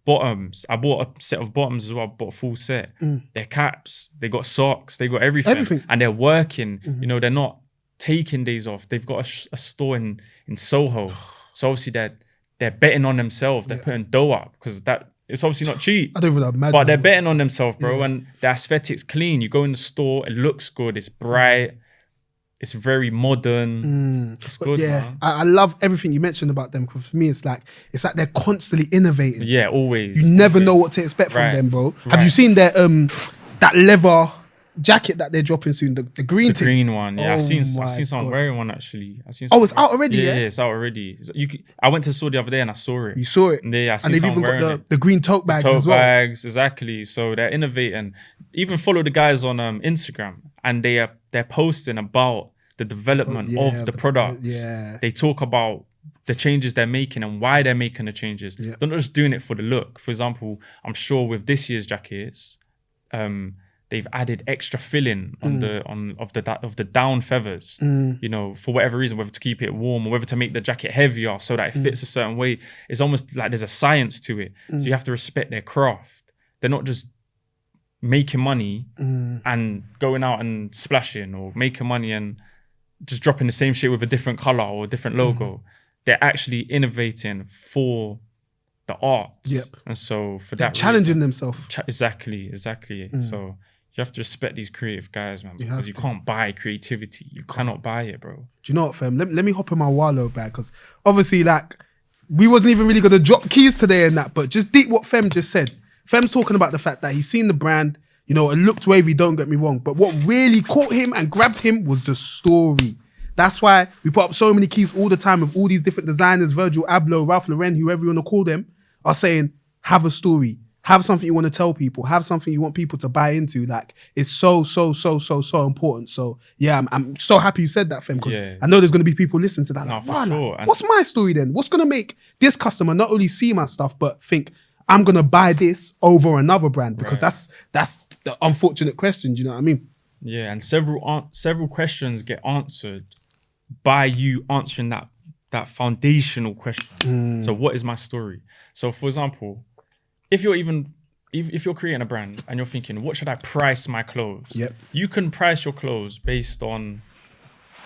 bottoms. I bought a set of bottoms as well. I bought a full set. Their caps, they got socks, they got everything. And they're working. You know, they're not taking days off. They've got a store in Soho. So obviously they're betting on themselves. They're putting dough up because it's obviously not cheap. I don't even imagine. But they're betting on themselves, bro. And the aesthetic's clean. You go in the store, it looks good. It's bright. It's very modern. It's good. Yeah, man. I love everything you mentioned about them, because for me it's like they're constantly innovating. Yeah, always. You never know what to expect from them, bro. Have you seen their that leather jacket that they're dropping soon? The green thing. Green one. Yeah, I've seen someone wearing one actually. It's out already. Yeah, it's out already. I went to the store the other day and I saw it. You saw it. Yeah, and they've even got the green tote bags as well. Tote bags, exactly. So they're innovating. Even follow the guys on Instagram, and they're posting about the development of the products. Yeah, they talk about the changes they're making and why they're making the changes. They're not just doing it for the look. For example, I'm sure with this year's jackets, they've added extra filling on the down feathers, you know, for whatever reason, whether to keep it warm or whether to make the jacket heavier so that it fits a certain way. It's almost like there's a science to it. So you have to respect their craft. They're not just making money and going out and splashing, or making money and just dropping the same shit with a different color or a different logo. They're actually innovating for the art. And so for they're that challenging themselves. Exactly. So you have to respect these creative guys, man, because you can't buy creativity. You cannot buy it, bro. Do you know what, fam? Let me hop in my Wallow bag, because obviously, like, we wasn't even really going to drop keys today and that, but just deep what Fem just said. Fem's talking about the fact that he's seen the brand, you know, it looked wavy, don't get me wrong, but what really caught him and grabbed him was the story. That's why we put up so many keys all the time with all these different designers, Virgil Abloh, Ralph Lauren, whoever you want to call them, are saying, have a story. have something you want to tell people, have something you want people to buy into. Like, it's so important. So yeah, I'm so happy you said that, fam, because I know there's going to be people listening to that. No, Like, for wow, sure. like, what's my story then? What's going to make this customer not only see my stuff, but think I'm going to buy this over another brand? Because that's the unfortunate question. Do you know what I mean? Yeah, and several questions get answered by you answering that foundational question. So what is my story? So for example, if you're creating a brand and you're thinking, what should I price my clothes? Yep. You can price your clothes based on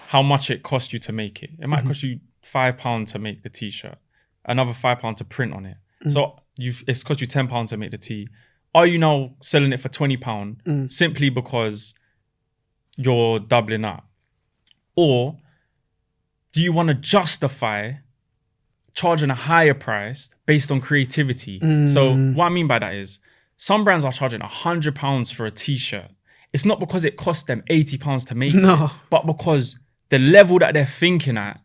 how much it costs you to make it. It might cost you £5 to make the t-shirt, another £5 to print on it. So it's cost you £10 to make the tee. Are you now selling it for £20 simply because you're doubling up? Or do you want to justify charging a higher price based on creativity? So what I mean by that is, some brands are charging £100 for a t-shirt. It's not because it costs them £80 to make it, but because the level that they're thinking at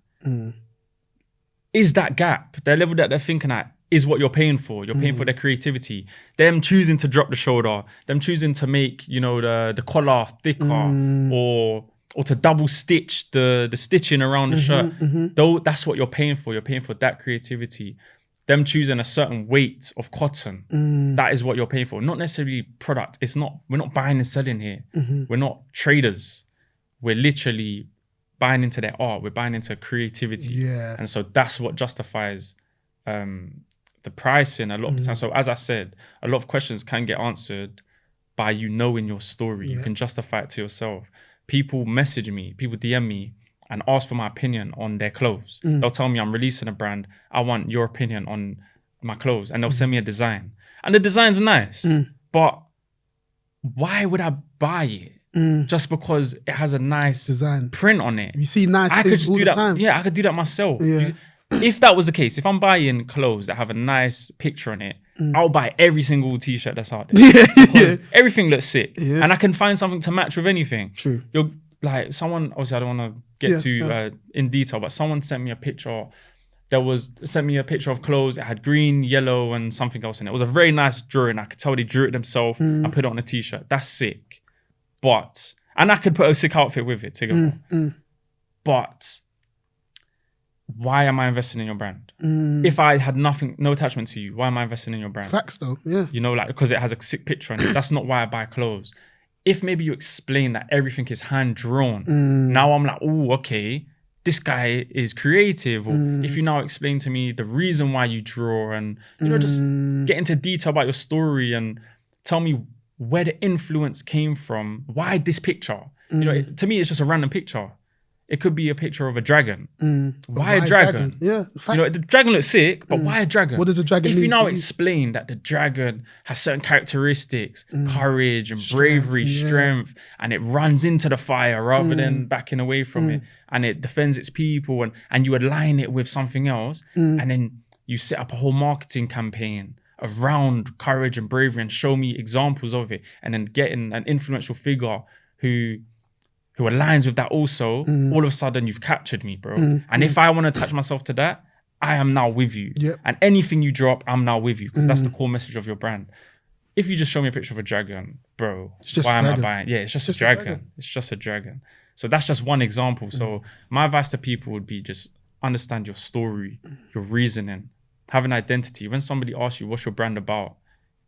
is that gap. The level that they're thinking at is what you're paying for. You're paying for their creativity. Them choosing to drop the shoulder, them choosing to make, the collar thicker, or to double stitch the stitching around the shirt. Though that's what you're paying for. You're paying for that creativity. Them choosing a certain weight of cotton. That is what you're paying for. Not necessarily product. We're not buying and selling here. We're not traders. We're literally buying into their art. We're buying into creativity. Yeah. And so that's what justifies the pricing a lot of the time. So as I said, a lot of questions can get answered by you knowing your story. You can justify it to yourself. People message me, people DM me and ask for my opinion on their clothes. They'll tell me, I'm releasing a brand, I want your opinion on my clothes. And they'll send me a design. And the design's nice, but why would I buy it? Just because it has a nice design print on it. You see nice I could just all do the that. time. Yeah, I could do that myself. Yeah. If that was the case, if I'm buying clothes that have a nice picture on it, I'll buy every single t-shirt that's out there. Because everything looks sick. And I can find something to match with anything. True. You're like, someone, obviously I don't want to get too in detail, but someone sent me a picture. Sent me a picture of clothes. It had green, yellow, and something else in it. It was a very nice drawing. I could tell they drew it themselves and put it on a t-shirt. That's sick. And I could put a sick outfit with it together. But why am I investing in your brand? If I had no attachment to you, why am I investing in your brand? Facts though, yeah. Because it has a sick picture on it. That's not why I buy clothes. If maybe you explain that everything is hand drawn, now I'm like, oh, okay, this guy is creative. Or if you now explain to me the reason why you draw and, just get into detail about your story and tell me where the influence came from. Why this picture? To me, it's just a random picture. It could be a picture of a dragon. Why a dragon? Yeah, facts. The dragon looks sick, but why a dragon? What does a dragon mean? If you now explain that the dragon has certain characteristics, courage and bravery, strength, and it runs into the fire rather than backing away from it, and it defends its people, and you align it with something else, and then you set up a whole marketing campaign around courage and bravery and show me examples of it, and then getting an influential figure who aligns with that also, all of a sudden you've captured me, bro. And if I want to attach myself to that, I am now with you. Yep. And anything you drop, I'm now with you, because that's the core message of your brand. If you just show me a picture of a dragon, bro, why am I buying? Yeah, it's just a dragon. It's just a dragon. So that's just one example. So my advice to people would be just understand your story, your reasoning, have an identity. When somebody asks you, what's your brand about?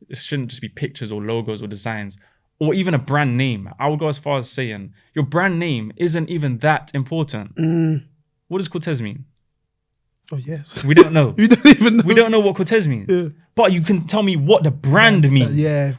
It shouldn't just be pictures or logos or designs, or even a brand name. I would go as far as saying your brand name isn't even that important. What does Cortez mean? Oh, yes. We don't know. We don't even know. We don't know what Cortez means. Yeah. But you can tell me what the brand means.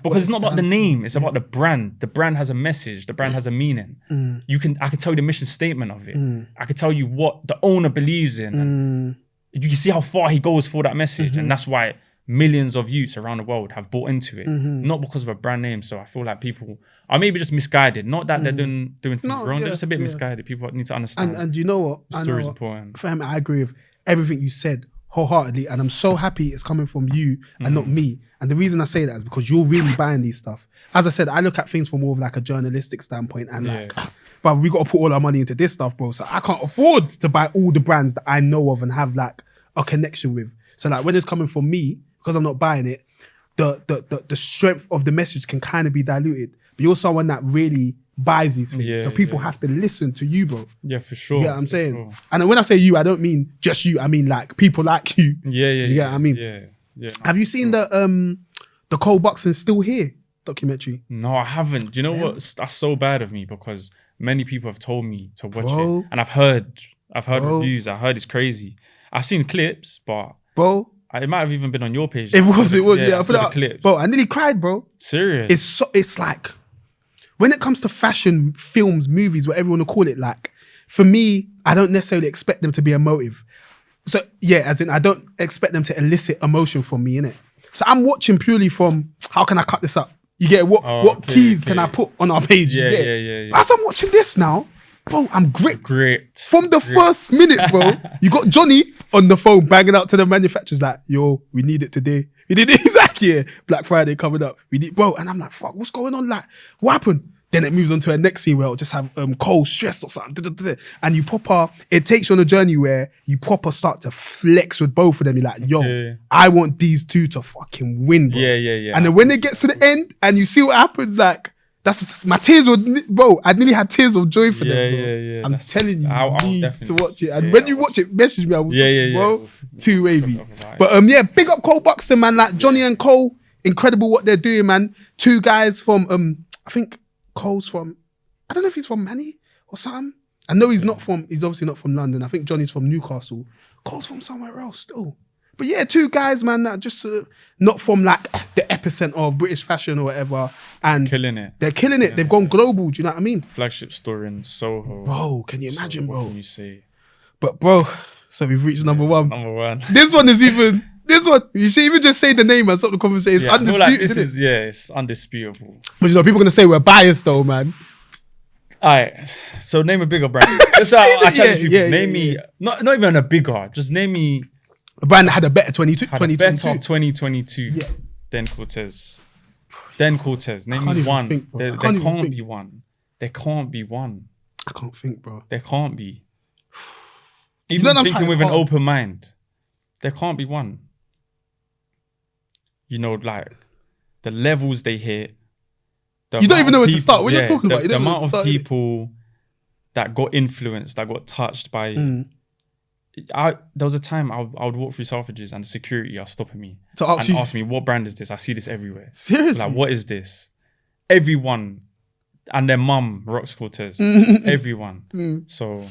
Because it's not about the name. It's about the brand. The brand has a message. The brand has a meaning. I can tell you the mission statement of it. I can tell you what the owner believes in. And you can see how far he goes for that message. And that's why millions of youths around the world have bought into it, not because of a brand name. So I feel like people are maybe just misguided. Not that they're doing things wrong. They're just a bit misguided. People need to understand. And you know what? The story's important. Fam, I agree with everything you said wholeheartedly. And I'm so happy it's coming from you and not me. And the reason I say that is because you're really buying these stuff. As I said, I look at things from more of like a journalistic standpoint and but we got to put all our money into this stuff, bro. So I can't afford to buy all the brands that I know of and have like a connection with. So like when it's coming from me, because I'm not buying it, the strength of the message can kind of be diluted. But you're someone that really buys these things. So people have to listen to you, bro. Yeah, for sure. You get what I'm saying? Sure. And when I say you, I don't mean just you. I mean like people like you. You get what I mean? Yeah. No, have you seen the Cole Boxing Still Here documentary? No, I haven't. Do you know what? That's so bad of me because many people have told me to watch it, and I've heard reviews. I heard it's crazy. I've seen clips, but it might have even been on your page. It was. Yeah, I put the clips. Bro, I nearly cried, bro. Serious? It's like when it comes to fashion, films, movies, whatever you want to call it. Like for me, I don't necessarily expect them to be emotive. So yeah, as in I don't expect them to elicit emotion from me, innit? So I'm watching purely from how can I cut this up? You get what keys can I put on our page? Yeah. As I'm watching this now, bro, I'm gripped. From the first minute, bro. You got Johnny on the phone banging out to the manufacturers like, yo, we need it today. We need it. He's like, yeah, Black Friday coming up. We need, bro. And I'm like, fuck, what's going on? Like, what happened? Then it moves on to a next scene where it'll just have Cole stressed or something. And you proper, it takes you on a journey where you proper start to flex with both of them. You're like, yo, I want these two to fucking win, bro. Yeah. And then when it gets to the end and you see what happens, like, that's my tears were, bro, I nearly had tears of joy for them, bro. Yeah. I'm telling you, I'll need definitely to watch it. And when you watch it, message me. I will talk, bro. Too wavy. But big up Cole Buxton, man. Like Johnny and Cole, incredible what they're doing, man. Two guys from, I think Cole's from, I don't know if he's from Manny or something. I know he's obviously not from London. I think Johnny's from Newcastle. Cole's from somewhere else still. But yeah, two guys, man, that just not from like the epicenter of British fashion or whatever. And killing it. They're killing it. They've gone global. Do you know what I mean? Flagship store in Soho. Bro, can you imagine, so bro? What can you say? But bro, so we've reached number one. Number one. This one, you should even just say the name and stop the conversation. It's undisputed, like it's undisputable. But you know, people are going to say we're biased though, man. All right, so name a bigger brand. That's how I challenge people. Name me, not even a bigger, just name me a brand that had a better 2022. Yeah. Then Cortez. Name me one. There can't be one. There can't be one. I can't think, bro. There can't be. Even thinking with an open mind, there can't be one. You know, like the levels they hit. You don't even know where to start. When you're talking about the amount of people that got influenced, that got touched by. There was a time I would walk through Selfridges and security are stopping me to ask me what brand is this. I see this everywhere. Seriously, like what is this? Everyone and their mum rocks Cortez. Everyone. So.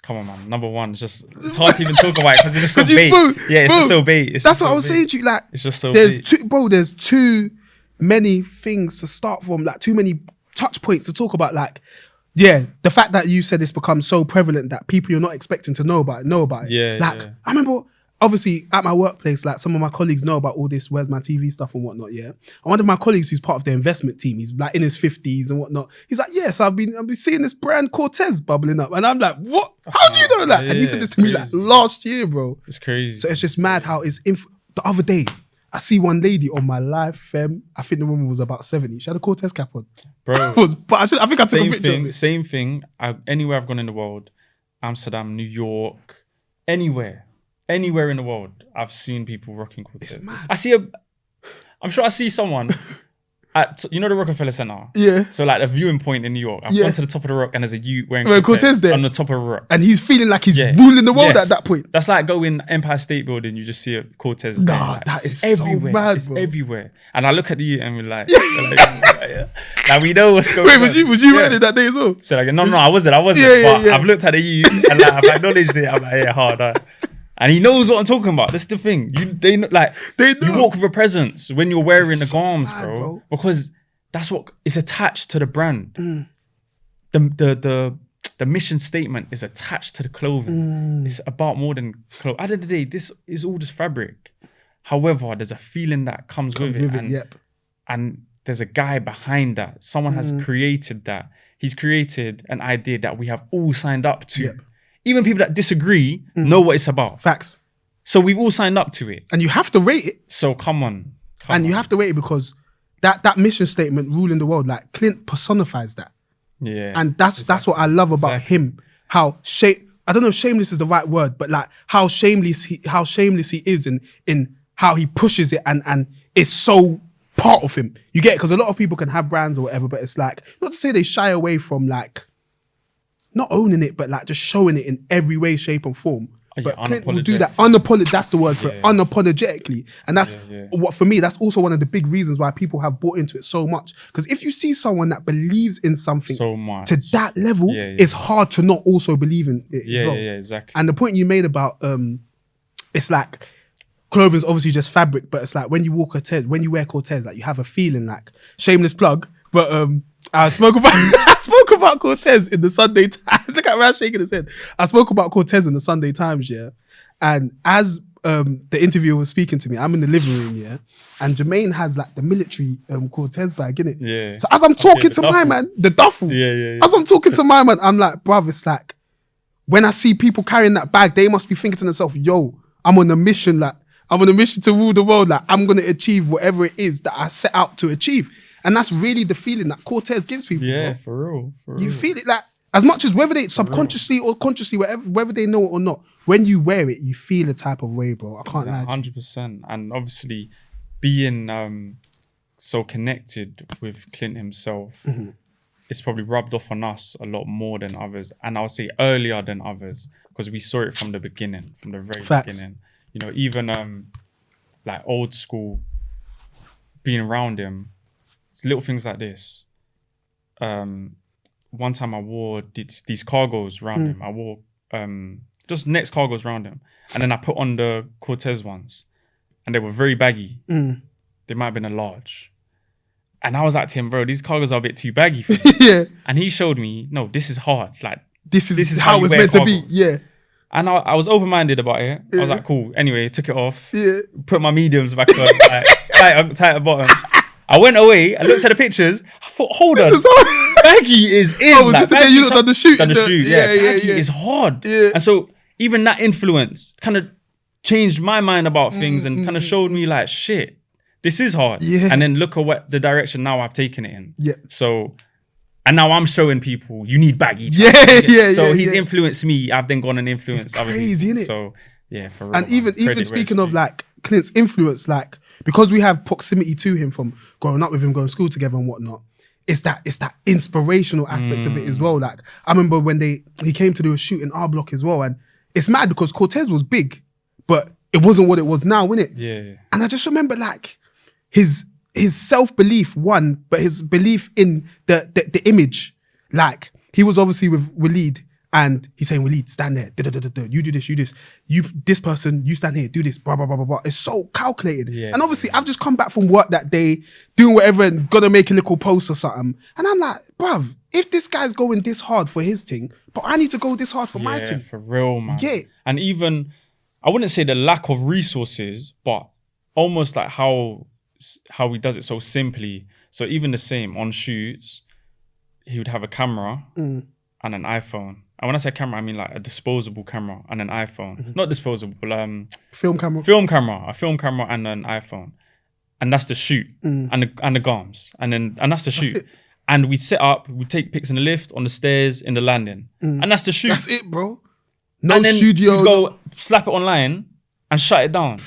Come on, man. Number one, it's hard to even talk about it because it's just so bait. It's just so bait. That's what I was saying to you. Like, it's just so bait. There's too many things to start from. Like, too many touch points to talk about. Like, yeah, the fact that you said it's become so prevalent that people you're not expecting to know about it. Yeah. Like, I remember, obviously, at my workplace, like some of my colleagues know about all this Where's My TV stuff and whatnot, yeah? And one of my colleagues who's part of the investment team, he's like in his 50s and whatnot. He's like, yes, I've been seeing this brand Cortez bubbling up. And I'm like, what? How do you know that? And he said this to me like last year, bro. It's crazy. So it's just mad how it's... The other day, I see one lady on my live fem. I think the woman was about 70. She had a Cortez cap on. Bro. I think I took a picture of it. Same thing. Anywhere I've gone in the world, Amsterdam, New York, anywhere in the world, I've seen people rocking Cortez. It's mad. I'm sure I see someone at, the Rockefeller Center. Yeah. So like a viewing point in New York. I've gone to the top of the rock and there's a you wearing Cortez there on the top of the rock. And he's feeling like he's ruling the world at that point. That's like going Empire State Building, you just see a Cortez there. Nah, that is everywhere. So mad, it's bro. everywhere. And I look at you and we're like, like we know what's going on. Wait, was you wearing it that day as well? So like, no, I wasn't. But I've looked at the you and like, I've acknowledged it. I'm like, yeah, hard. And he knows what I'm talking about. That's the thing. They know. You walk with a presence when you're wearing the garms, bro. Because that's what is attached to the brand. The mission statement is attached to the clothing. It's about more than clothes. At the end of the day, this is all just fabric. However, there's a feeling that comes with it. And there's a guy behind that. Someone has created that. He's created an idea that we have all signed up to. Even people that disagree know what it's about. Facts. So we've all signed up to it. And you have to rate it. So come on. You have to rate it because that mission statement, ruling the world, like Clint personifies that. Yeah. And that's what I love about him. How I don't know if shameless is the right word, but like how shameless he is in how he pushes it and it's so part of him. You get it? Because a lot of people can have brands or whatever, but it's like, not to say they shy away from like, not owning it, but like just showing it in every way, shape and form. But Clint will do that that's the word for it, unapologetically. And that's what, for me, that's also one of the big reasons why people have bought into it so much. Because if you see someone that believes in something so much to that level, it's hard to not also believe in it as well. Yeah, exactly. And the point you made about, it's like, clothing's obviously just fabric, but it's like when you wear Cortez, like you have a feeling, like, shameless plug, but I spoke about Cortez in the Sunday Times. Look at Raz shaking his head. I spoke about Cortez in the Sunday Times, yeah. And as the interviewer was speaking to me, I'm in the living room, yeah. And Jermaine has like the military Cortez bag, innit? Yeah. So as I'm talking to my man, the duffel. Yeah. As I'm talking to my man, I'm like, bruv, it's like, when I see people carrying that bag, they must be thinking to themselves, yo, I'm on a mission, like, I'm on a mission to rule the world, like, I'm gonna achieve whatever it is that I set out to achieve. And that's really the feeling that Cortez gives people. Yeah, bro. for real. You feel it like, as much as whether they subconsciously or consciously, whether they know it or not, when you wear it, you feel a type of way, bro. I can't lie. 100%. And obviously, being so connected with Clint himself, it's probably rubbed off on us a lot more than others. And I'll say earlier than others, because we saw it from the beginning, from the very beginning. You know, even like old school, being around him, it's little things like this. One time I wore these cargos around him. I wore just next cargos around him. And then I put on the Cortez ones. And they were very baggy. They might have been a large. And I was like to him, bro, these cargos are a bit too baggy for me. Yeah. And he showed me, no, this is hard. Like, this is how it's meant to be. Yeah. And I was open-minded about it. I was like, cool. Anyway, took it off. Yeah. Put my mediums back on, like, tight at bottom. I went away. I looked at the pictures. I thought, hold on. Baggy is in. Oh, was this the day you looked at the shoot? Done the shoot, yeah. Baggy is hard. Yeah. And so even that influence kind of changed my mind about things and kind of showed me like, shit, this is hard. Yeah. And then look at what the direction now I've taken it in. Yeah. So, and now I'm showing people you need baggy. So he's influenced me. I've then gone and influenced other people. Crazy, innit? So yeah, for real. And even speaking of like Clint's influence, like, because we have proximity to him from growing up with him, going to school together and whatnot, it's that inspirational aspect of it as well. Like, I remember when he came to do a shoot in our block as well, and it's mad because Cortez was big, but it wasn't what it was now, innit? Yeah. And I just remember like his self-belief, one, but his belief in the image. Like, he was obviously with Waleed, and he's saying, Waleed, stand there, you do this, this person, you stand here, do this, blah, blah, blah, blah, blah. It's so calculated. Yeah, and obviously, I've just come back from work that day, doing whatever, and gotta make a little post or something. And I'm like, bruv, if this guy's going this hard for his thing, but I need to go this hard for my thing. For real, man. Yeah. And even, I wouldn't say the lack of resources, but almost like how he does it so simply. So even the same, on shoots, he would have a camera and an iPhone. And when I say camera, I mean like a disposable camera and an iPhone. Not disposable, film camera. A film camera and an iPhone. And that's the shoot and the garms. And that's the shoot. It. And we'd set up, we'd take pics in the lift, on the stairs, in the landing. And that's the shoot. That's it, bro. No and then studio. You go slap it online and shut it down.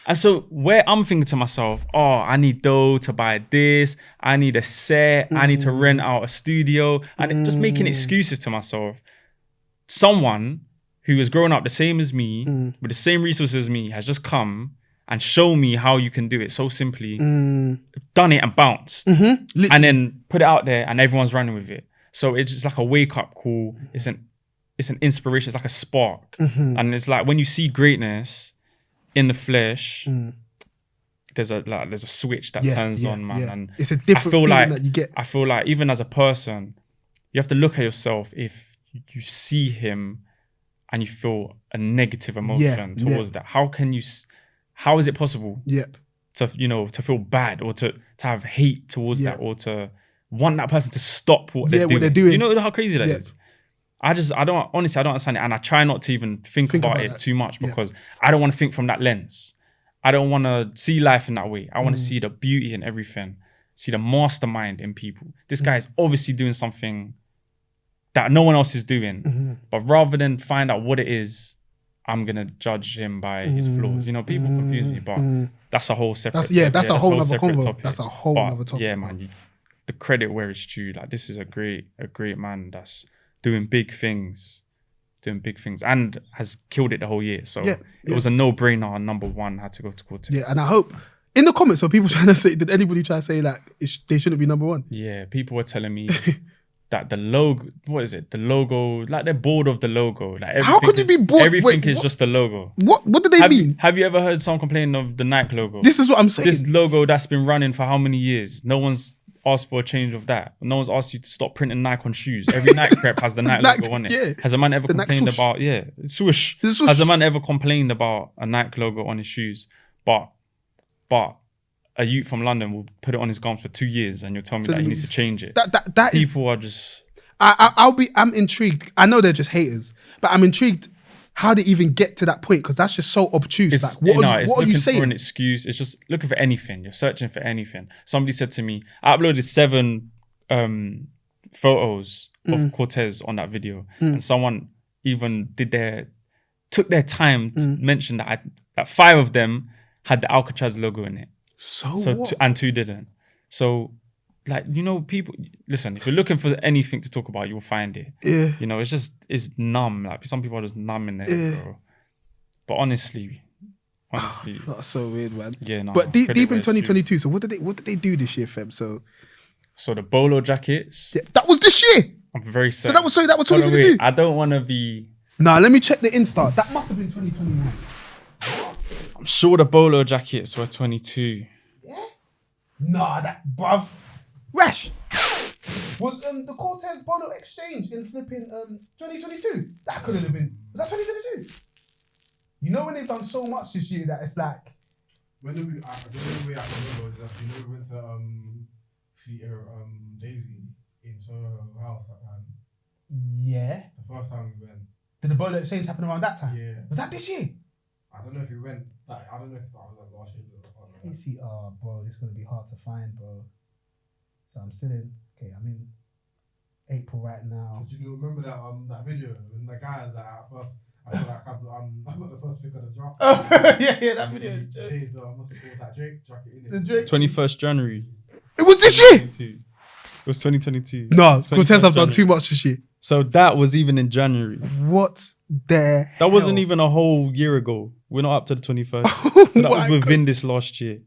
And so where I'm thinking to myself, oh, I need dough to buy this. I need a set. I need to rent out a studio. And just making excuses to myself. Someone who has grown up the same as me, with the same resources as me, has just come and shown me how you can do it so simply. Done it and bounced. And then put it out there and everyone's running with it. So it's just like a wake-up call. It's an inspiration. It's like a spark. And it's like when you see greatness in the flesh, there's a switch that turns on, man. And it's a different feeling that you get. I feel like even as a person, you have to look at yourself. If you see him and you feel a negative emotion towards that, how is it possible to feel bad or to have hate towards that, or to want that person to stop what they're doing? You know how crazy that is? I don't understand it. And I try not to even think about it too much because I don't want to think from that lens. I don't want to see life in that way. I want to see the beauty in everything, see the mastermind in people. This guy is obviously doing something that no one else is doing. But rather than find out what it is I'm gonna judge him by his flaws. You know, people confuse me, but that's a whole separate. That's a whole nother convo. topic. That's a whole nother topic. Yeah, man. The credit where it's due. Like, this is a great man that's doing big things, and has killed it the whole year. So it was a no-brainer. Number one had to go to Cortez. Yeah, and I hope in the comments were people trying to say, did anybody try to say like they shouldn't be number one? Yeah, people were telling me that the logo, what is it? The logo, like they're bored of the logo. Like, how could you be bored? Everything is just the logo. What do they mean? Have you ever heard someone complain of the Nike logo? This is what I'm saying. This logo that's been running for how many years? No one's asked for a change of that. No one's asked you to stop printing Nike on shoes. Every Nike crep has the Nike logo on it. Yeah. Has a man ever complained about swoosh? Has a man ever complained about a Nike logo on his shoes? But a youth from London will put it on his garments for 2 years, and you'll tell me that he needs to change it. That people are just. I'm intrigued. I know they're just haters, but I'm intrigued how they even get to that point, because that's just so obtuse. Like, what are you saying? For an excuse. It's just looking for anything. You're searching for anything. Somebody said to me, I uploaded 7 photos of Cortez on that video, and someone even took their time to mention that 5 of them had the Alcatraz logo in it. So and 2 didn't. So, like, you know, people, listen, if you're looking for anything to talk about, you'll find it. Yeah. You know, it's numb. Like, some people are just numb in there, bro. But honestly, that's so weird, man. Yeah, no. But deep in 2022, so what did they do this year, Feb? So the bolo jackets. Yeah, that was this year. I'm very certain. So that was 2022. I don't want to be. Nah, let me check the Insta. That must have been 2021. I'm sure the bolo jackets were 22. Yeah. Nah, that bruv. Rash, was the Cortez Bolo exchange in flipping 2022? That couldn't have been. Was that 2022? You know when they've done so much this year that it's like. When did we? The only way I can remember is that we went to see Daisy in Soho House that time. Yeah. The first time we went. Did the Bolo exchange happen around that time? Yeah. Was that this year? I don't know if we went. Like, I don't know if that was like last year. Let me see. Oh, bro, it's gonna be hard to find, bro. So I'm sitting. Okay, I'm in April right now. Did you remember that video when the guys that at first I got the first pick of the draft. yeah, that video. Changed what's it called, that Drake jacket in it. The Drake. 21st January. It was this year. It was 2022. No, Cortez have done too much this year. So that was even in January. What the That wasn't even a whole year ago. We're not up to the 21st. So that was within this last year.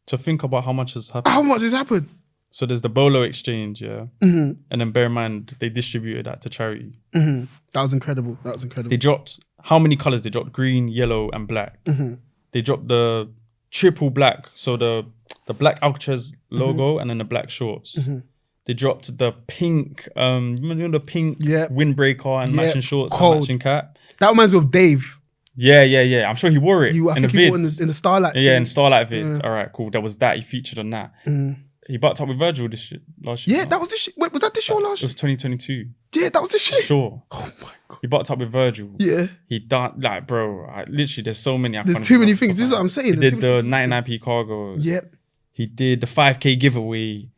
So think about how much has happened. How much has happened? So there's the Bolo exchange, yeah. Mm-hmm. And then bear in mind, they distributed that to charity. Mm-hmm. That was incredible. They dropped, how many colors? They dropped green, yellow, and black. Mm-hmm. They dropped the triple black. So the black Alcatraz logo and then the black shorts. Mm-hmm. They dropped the pink, you know, the pink windbreaker and matching shorts and matching cap. That reminds me of Dave. Yeah. I'm sure he wore it I think he wore it in the Starlight. Yeah, in Starlight vid. All right, cool. There was that. He featured on that. He bucked up with Virgil last year. Yeah, that was this year. Wait, was that this year last year? It was 2022. Yeah, that was this year. Sure. Oh my God. He bucked up with Virgil. Yeah. He done, like, bro, literally, there's so many. There's too many things. This is what I'm saying. He did the 99p cargos. Yep. He did the 5k giveaway.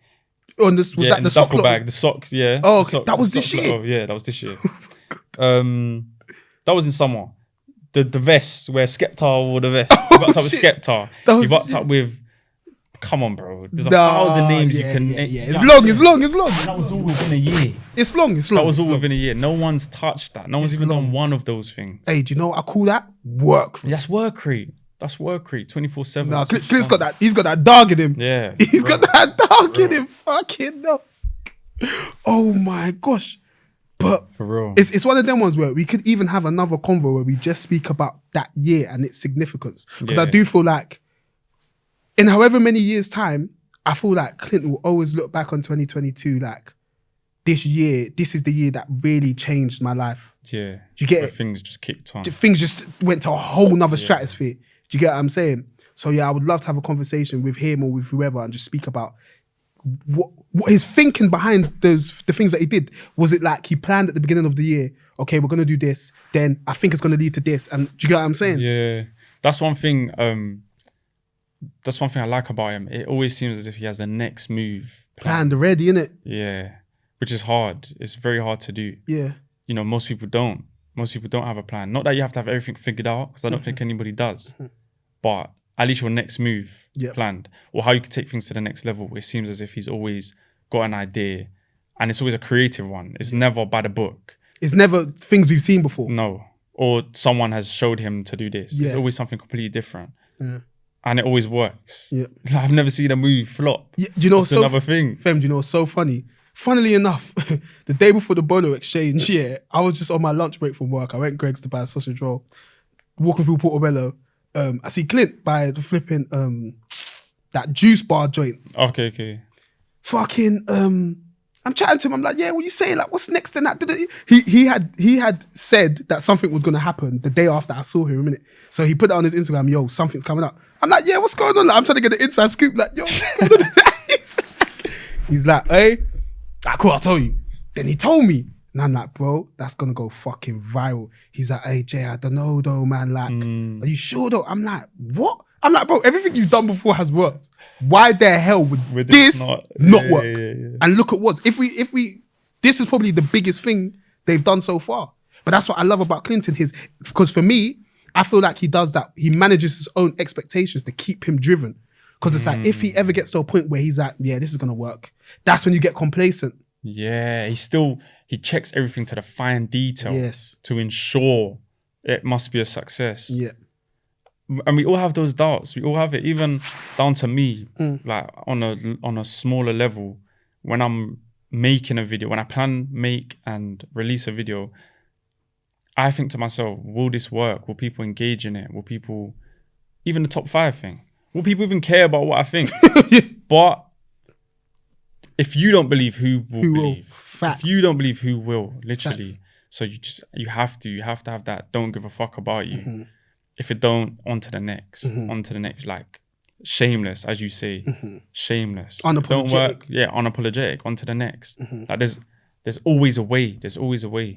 On this, was that the sock duffel bag, the socks, yeah. Oh, okay. That was this year. Oh, yeah, that was this year. That was in summer. The vest where Skepta wore the vest. He bucked up with Skepta. He bucked up with. Come on, bro. There's 1,000 names you can. Yeah. It's long. That was all within a year. It's long. That was all within a year. No one's touched that. No one's even done one of those things. Hey, do you know what I call that? Work rate. That's work rate. 24/7. Nah, Clint's got that. He's got that dog in him. Yeah. He's got that dog in him. Fucking no. Oh my gosh. But for real, it's one of them ones where we could even have another convo where we just speak about that year and its significance. Because I do feel like in however many years' time, I feel like Clint will always look back on 2022 like this is the year that really changed my life. Yeah. Do you get it? Things just kicked on. Things just went to a whole nother stratosphere. Do you get what I'm saying? So yeah, I would love to have a conversation with him or with whoever and just speak about what his thinking behind the things that he did. Was it like he planned at the beginning of the year, okay, we're going to do this, then I think it's going to lead to this. And do you get what I'm saying? Yeah. That's one thing I like about him. It always seems as if he has the next move planned already, innit? Yeah. Which is hard. It's very hard to do. Yeah. You know, most people don't. Most people don't have a plan. Not that you have to have everything figured out, because I don't think anybody does. But at least your next move planned, or how you can take things to the next level. It seems as if he's always got an idea, and it's always a creative one. It's never by the book. It's never things we've seen before. No. Or someone has showed him to do this. It's always something completely different. And it always works. I've never seen a move flop. Do you know what's so another thing? Fem, do you know what's so funny? Funnily enough, the day before the Bono exchange, I was just on my lunch break from work. I went Greg's to buy a sausage roll. Walking through Portobello, I see Clint by the flipping that juice bar joint. Okay. Fucking I'm chatting to him. I'm like, yeah, what you saying? Like, what's next in that? He had said that something was gonna happen the day after I saw him. A minute. So he put it on his Instagram. Yo, something's coming up. I'm like, yeah, what's going on? Like, I'm trying to get the inside scoop. Like, yo, what's going on? He's like, hey, cool, I'll tell you. Then he told me, and I'm like, bro, that's gonna go fucking viral. He's like, hey, Jay, I don't know though, man. Like, are you sure though? I'm like, what? I'm like, bro, everything you've done before has worked. Why the hell would this not work? Yeah. And look at what if we this is probably the biggest thing they've done so far. But that's what I love about Clinton, because for me, I feel like he does that. He manages his own expectations to keep him driven. Because it's like, if he ever gets to a point where he's like, yeah, this is gonna work, that's when you get complacent. Yeah, he checks everything to the fine detail to ensure it must be a success. Yeah. And we all have those doubts. We all have it, even down to me, like on a smaller level. When I'm making a video, when I plan, make and release a video, I think to myself, will this work? Will people engage in it? Will people, even the top 5 thing, will people even care about what I think? But if you don't believe, who will believe? If you don't believe, who will? Literally. Facts. So you have to have that don't give a fuck about you. If it don't, on to the next, like shameless, as you say, shameless. Unapologetic. Don't work, unapologetic, on to the next. Like there's always a way. There's always a way.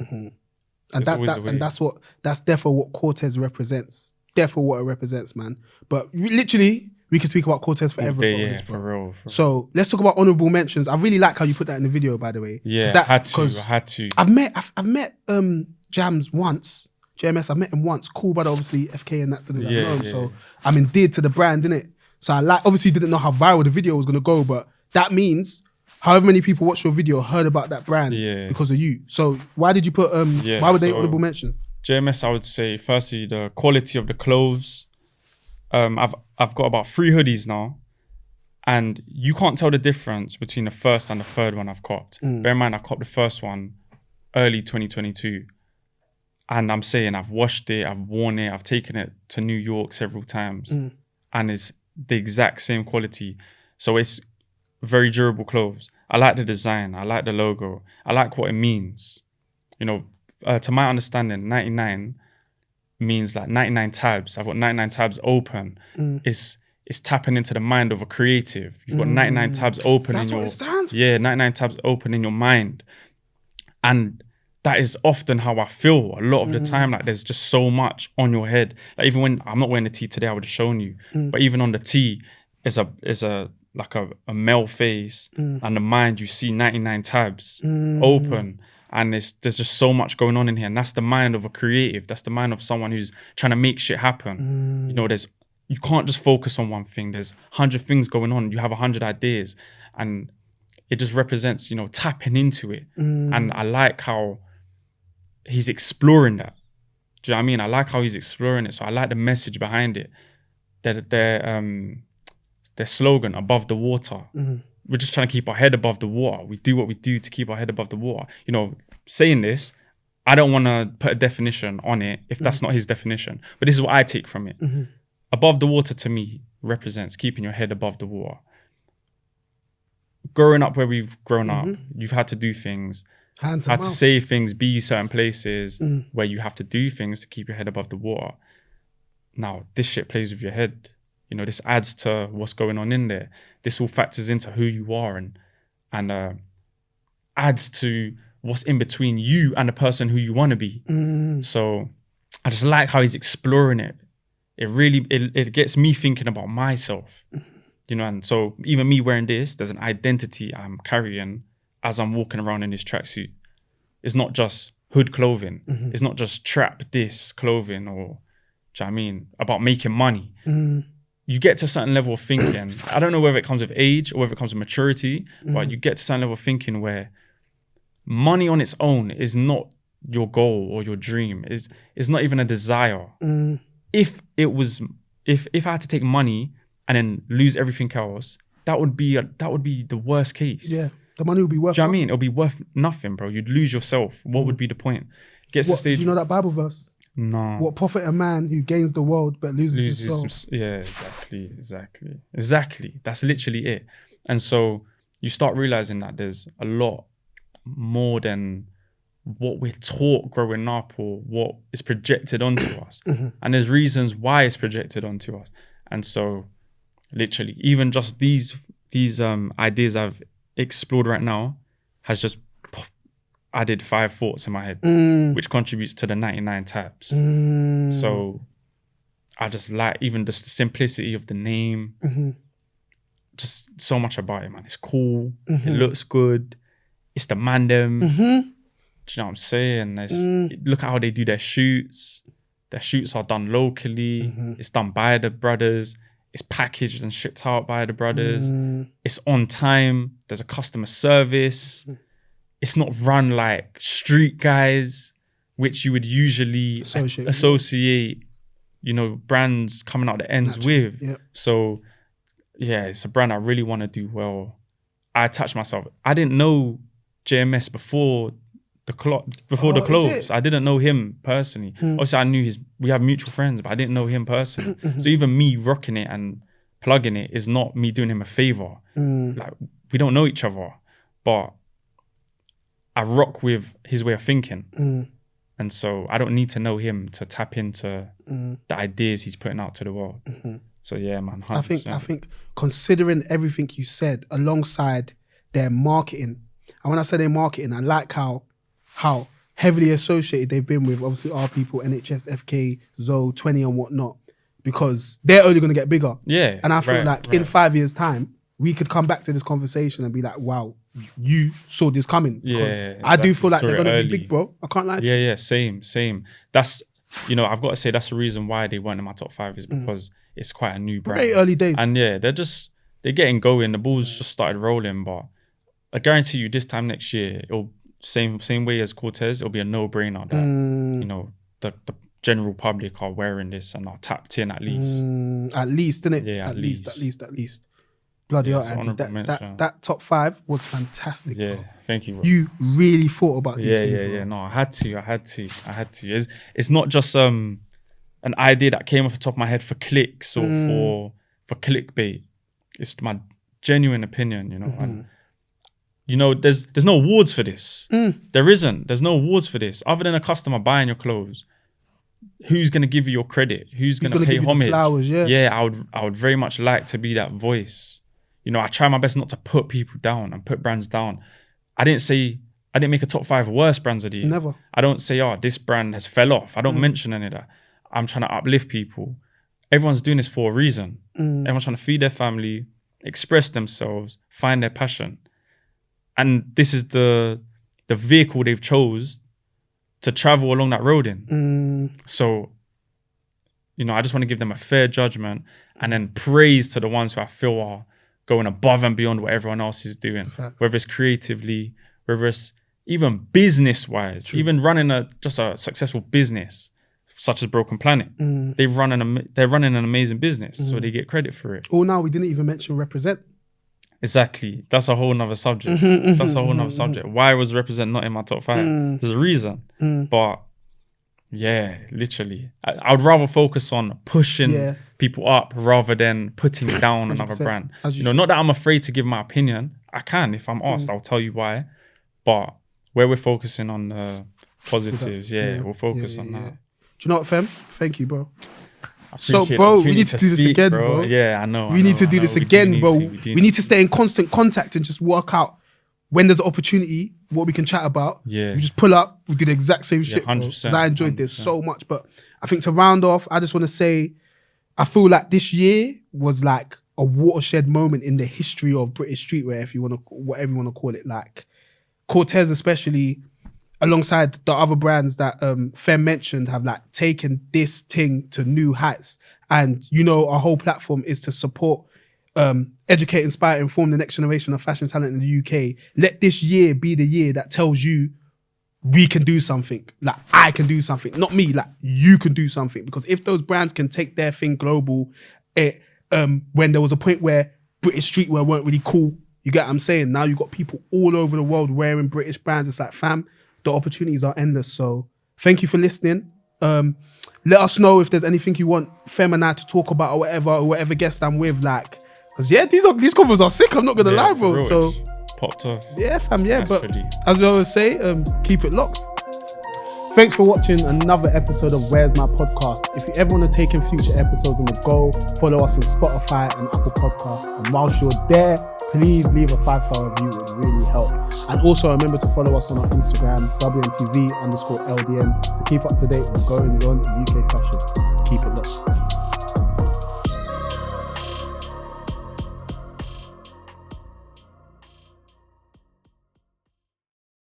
And that's therefore what Cortez represents. Therefore what it represents, man. But literally, we can speak about Cortez forever. For real. So let's talk about honorable mentions. I really like how you put that in the video, by the way. Yeah, I had to. I've met Jams once. JMS, I met him once. Cool brother, obviously FK and that. So I'm endeared to the brand, innit? So I obviously didn't know how viral the video was gonna go, but that means however many people watched your video heard about that brand because of you. So why did you put why were they honorable mentions? JMS, I would say firstly the quality of the clothes. I've got about 3 hoodies now, and you can't tell the difference between the first and the third one I've copped. Bear in mind, I copped the first one early 2022. And I'm saying I've washed it, I've worn it, I've taken it to New York several times, and it's the exact same quality. So it's very durable clothes. I like the design, I like the logo, I like what it means. You know, to my understanding, 99 means like 99 tabs. I've got 99 tabs open. It's tapping into the mind of a creative. You've got 99 tabs open in your... That's what it stands for. Yeah, 99 tabs open in your mind. And that is often how I feel a lot of the time. Like there's just so much on your head. Like even when I'm not wearing the tee today, I would have shown you. But even on the tee, is a male face, and the mind, you see 99 tabs open, and there's just so much going on in here. And that's the mind of a creative. That's the mind of someone who's trying to make shit happen. You know, you can't just focus on one thing. There's 100 things going on. You have 100 ideas, and it just represents, you know, tapping into it. And I like how he's exploring that. Do you know what I mean? I like how he's exploring it. So I like the message behind it. Their slogan, above the water. We're just trying to keep our head above the water. We do what we do to keep our head above the water. You know, saying this, I don't want to put a definition on it if that's not his definition. But this is what I take from it. Above the water to me represents keeping your head above the water. Growing up where we've grown up, you've had to do things. Had to say things, be certain places where you have to do things to keep your head above the water. Now, this shit plays with your head. You know, this adds to what's going on in there. This all factors into who you are and adds to what's in between you and the person who you want to be. So I just like how he's exploring it. It gets me thinking about myself. You know, and so even me wearing this, there's an identity I'm carrying as I'm walking around in this tracksuit. It's not just hood clothing. It's not just trap this clothing or, do you know what I mean, about making money. You get to a certain level of thinking. I don't know whether it comes with age or whether it comes with maturity, but you get to a certain level of thinking where money on its own is not your goal or your dream. It's not even a desire. If I had to take money and then lose everything else, that would be the worst case. Yeah, the money would be worth. Do you know what I mean? It'll be worth nothing, bro. You'd lose yourself. What would be the point? Gets to the stage. Do you know that Bible verse? No. What profit a man who gains the world but loses his soul? Yeah, exactly. That's literally it. And so you start realizing that there's a lot more than what we're taught growing up or what is projected onto us. And there's reasons why it's projected onto us. And so literally, even just these ideas I've explored right now has just added 5 thoughts in my head, which contributes to the 99 types. So I just like even just the simplicity of the name, just so much about it, man. It's cool, it looks good, it's the mandem. Do you know what I'm saying? Look at how they do their shoots. Their shoots are done locally. It's done by the brothers. It's packaged and shipped out by the brothers. It's on time. There's a customer service. It's not run like street guys, which you would usually associate, you know, brands coming out the ends with. Yeah. So, yeah, it's a brand I really want to do well. I attach myself. I didn't know JMS before the clothes. I didn't know him personally. Obviously, I knew we have mutual friends, but I didn't know him personally. So even me rocking it and plugging it is not me doing him a favor. Like, we don't know each other, but I rock with his way of thinking. And so I don't need to know him to tap into the ideas he's putting out to the world. So yeah, man, 100%. I think considering everything you said alongside their marketing, and when I say their marketing, I like how heavily associated they've been with obviously our people, NHS, FK, Zoe, 20 and whatnot, because they're only going to get bigger. Yeah. And I feel like in 5 years' time, we could come back to this conversation and be like, wow, you saw this coming. Because I do feel like they're going to be big, bro. I can't lie to you. Yeah, same. That's, you know, I've got to say that's the reason why they weren't in my top 5 is because it's quite a new brand. Very early days. And yeah, they're getting going. The ball's just started rolling, but I guarantee you this time next year, it'll same way as Cortez, it'll be a no-brainer that, you know, the general public are wearing this and are tapped in at least. At least, innit? Yeah, at least. Bloody hell, Andy. That top 5 was fantastic. Yeah, bro. Thank you, bro. You really thought about these things, Yeah. No, I had to. It's not just an idea that came off the top of my head for clicks or for clickbait. It's my genuine opinion, you know. And you know, there's no awards for this. There isn't. There's no awards for this. Other than a customer buying your clothes, who's gonna give you your credit? Who's gonna pay homage? Flowers, I would very much like to be that voice. You know, I try my best not to put people down and put brands down. I didn't make a top 5 worst brands of the year. Never. I don't say, oh, this brand has fell off. I don't mention any of that. I'm trying to uplift people. Everyone's doing this for a reason. Everyone's trying to feed their family, express themselves, find their passion. And this is the vehicle they've chose to travel along that road in. So, you know, I just want to give them a fair judgment and then praise to the ones who I feel are going above and beyond what everyone else is doing, whether it's creatively, whether it's even business-wise, even running just a successful business, such as Broken Planet. They're running an amazing business, so they get credit for it. Oh, now we didn't even mention Represent. Exactly. That's a whole nother subject. Why was Represent not in my top 5? There's a reason. But yeah, literally. I would rather focus on pushing people up rather than putting down another brand. You know, not that I'm afraid to give my opinion. I can. If I'm asked, I'll tell you why. But where we're focusing on the positives, we'll focus on that. Do you know what, Fem? Thank you, bro. So, bro, we need to do this again, bro. Yeah, I know. We need to do this again, bro. We need to stay in constant contact and just work out when there's an opportunity, what we can chat about. Yeah. We just pull up, we do the exact same shit, 100%, bro. 'Cause I enjoyed this so much. But I think to round off, I just want to say, I feel like this year was like a watershed moment in the history of British streetwear, if you want to, whatever you want to call it. Like Cortez especially, alongside the other brands that Fem mentioned, have like taken this thing to new heights. And you know, our whole platform is to support, educate, inspire, inform the next generation of fashion talent in the UK. Let this year be the year that tells you we can do something. Like, I can do something. Not me, like, you can do something. Because if those brands can take their thing global, when there was a point where British streetwear weren't really cool, you get what I'm saying? Now you got people all over the world wearing British brands. It's like, fam, the opportunities are endless. So thank you for listening. Let us know if there's anything you want Fem and I to talk about or whatever guest I'm with. Like, because yeah, these covers are sick. I'm not gonna lie, bro. So popped off. Yeah, fam. Yeah, Nice but hoodie. as we always say, keep it locked. Thanks for watching another episode of Where's My Podcast. If you ever want to take in future episodes on the go, follow us on Spotify and Apple Podcasts. And whilst you're there, please leave a 5-star review. It would really help. And also remember to follow us on our Instagram, WMTV_LDN, to keep up to date on goings on in UK fashion. Keep it locked.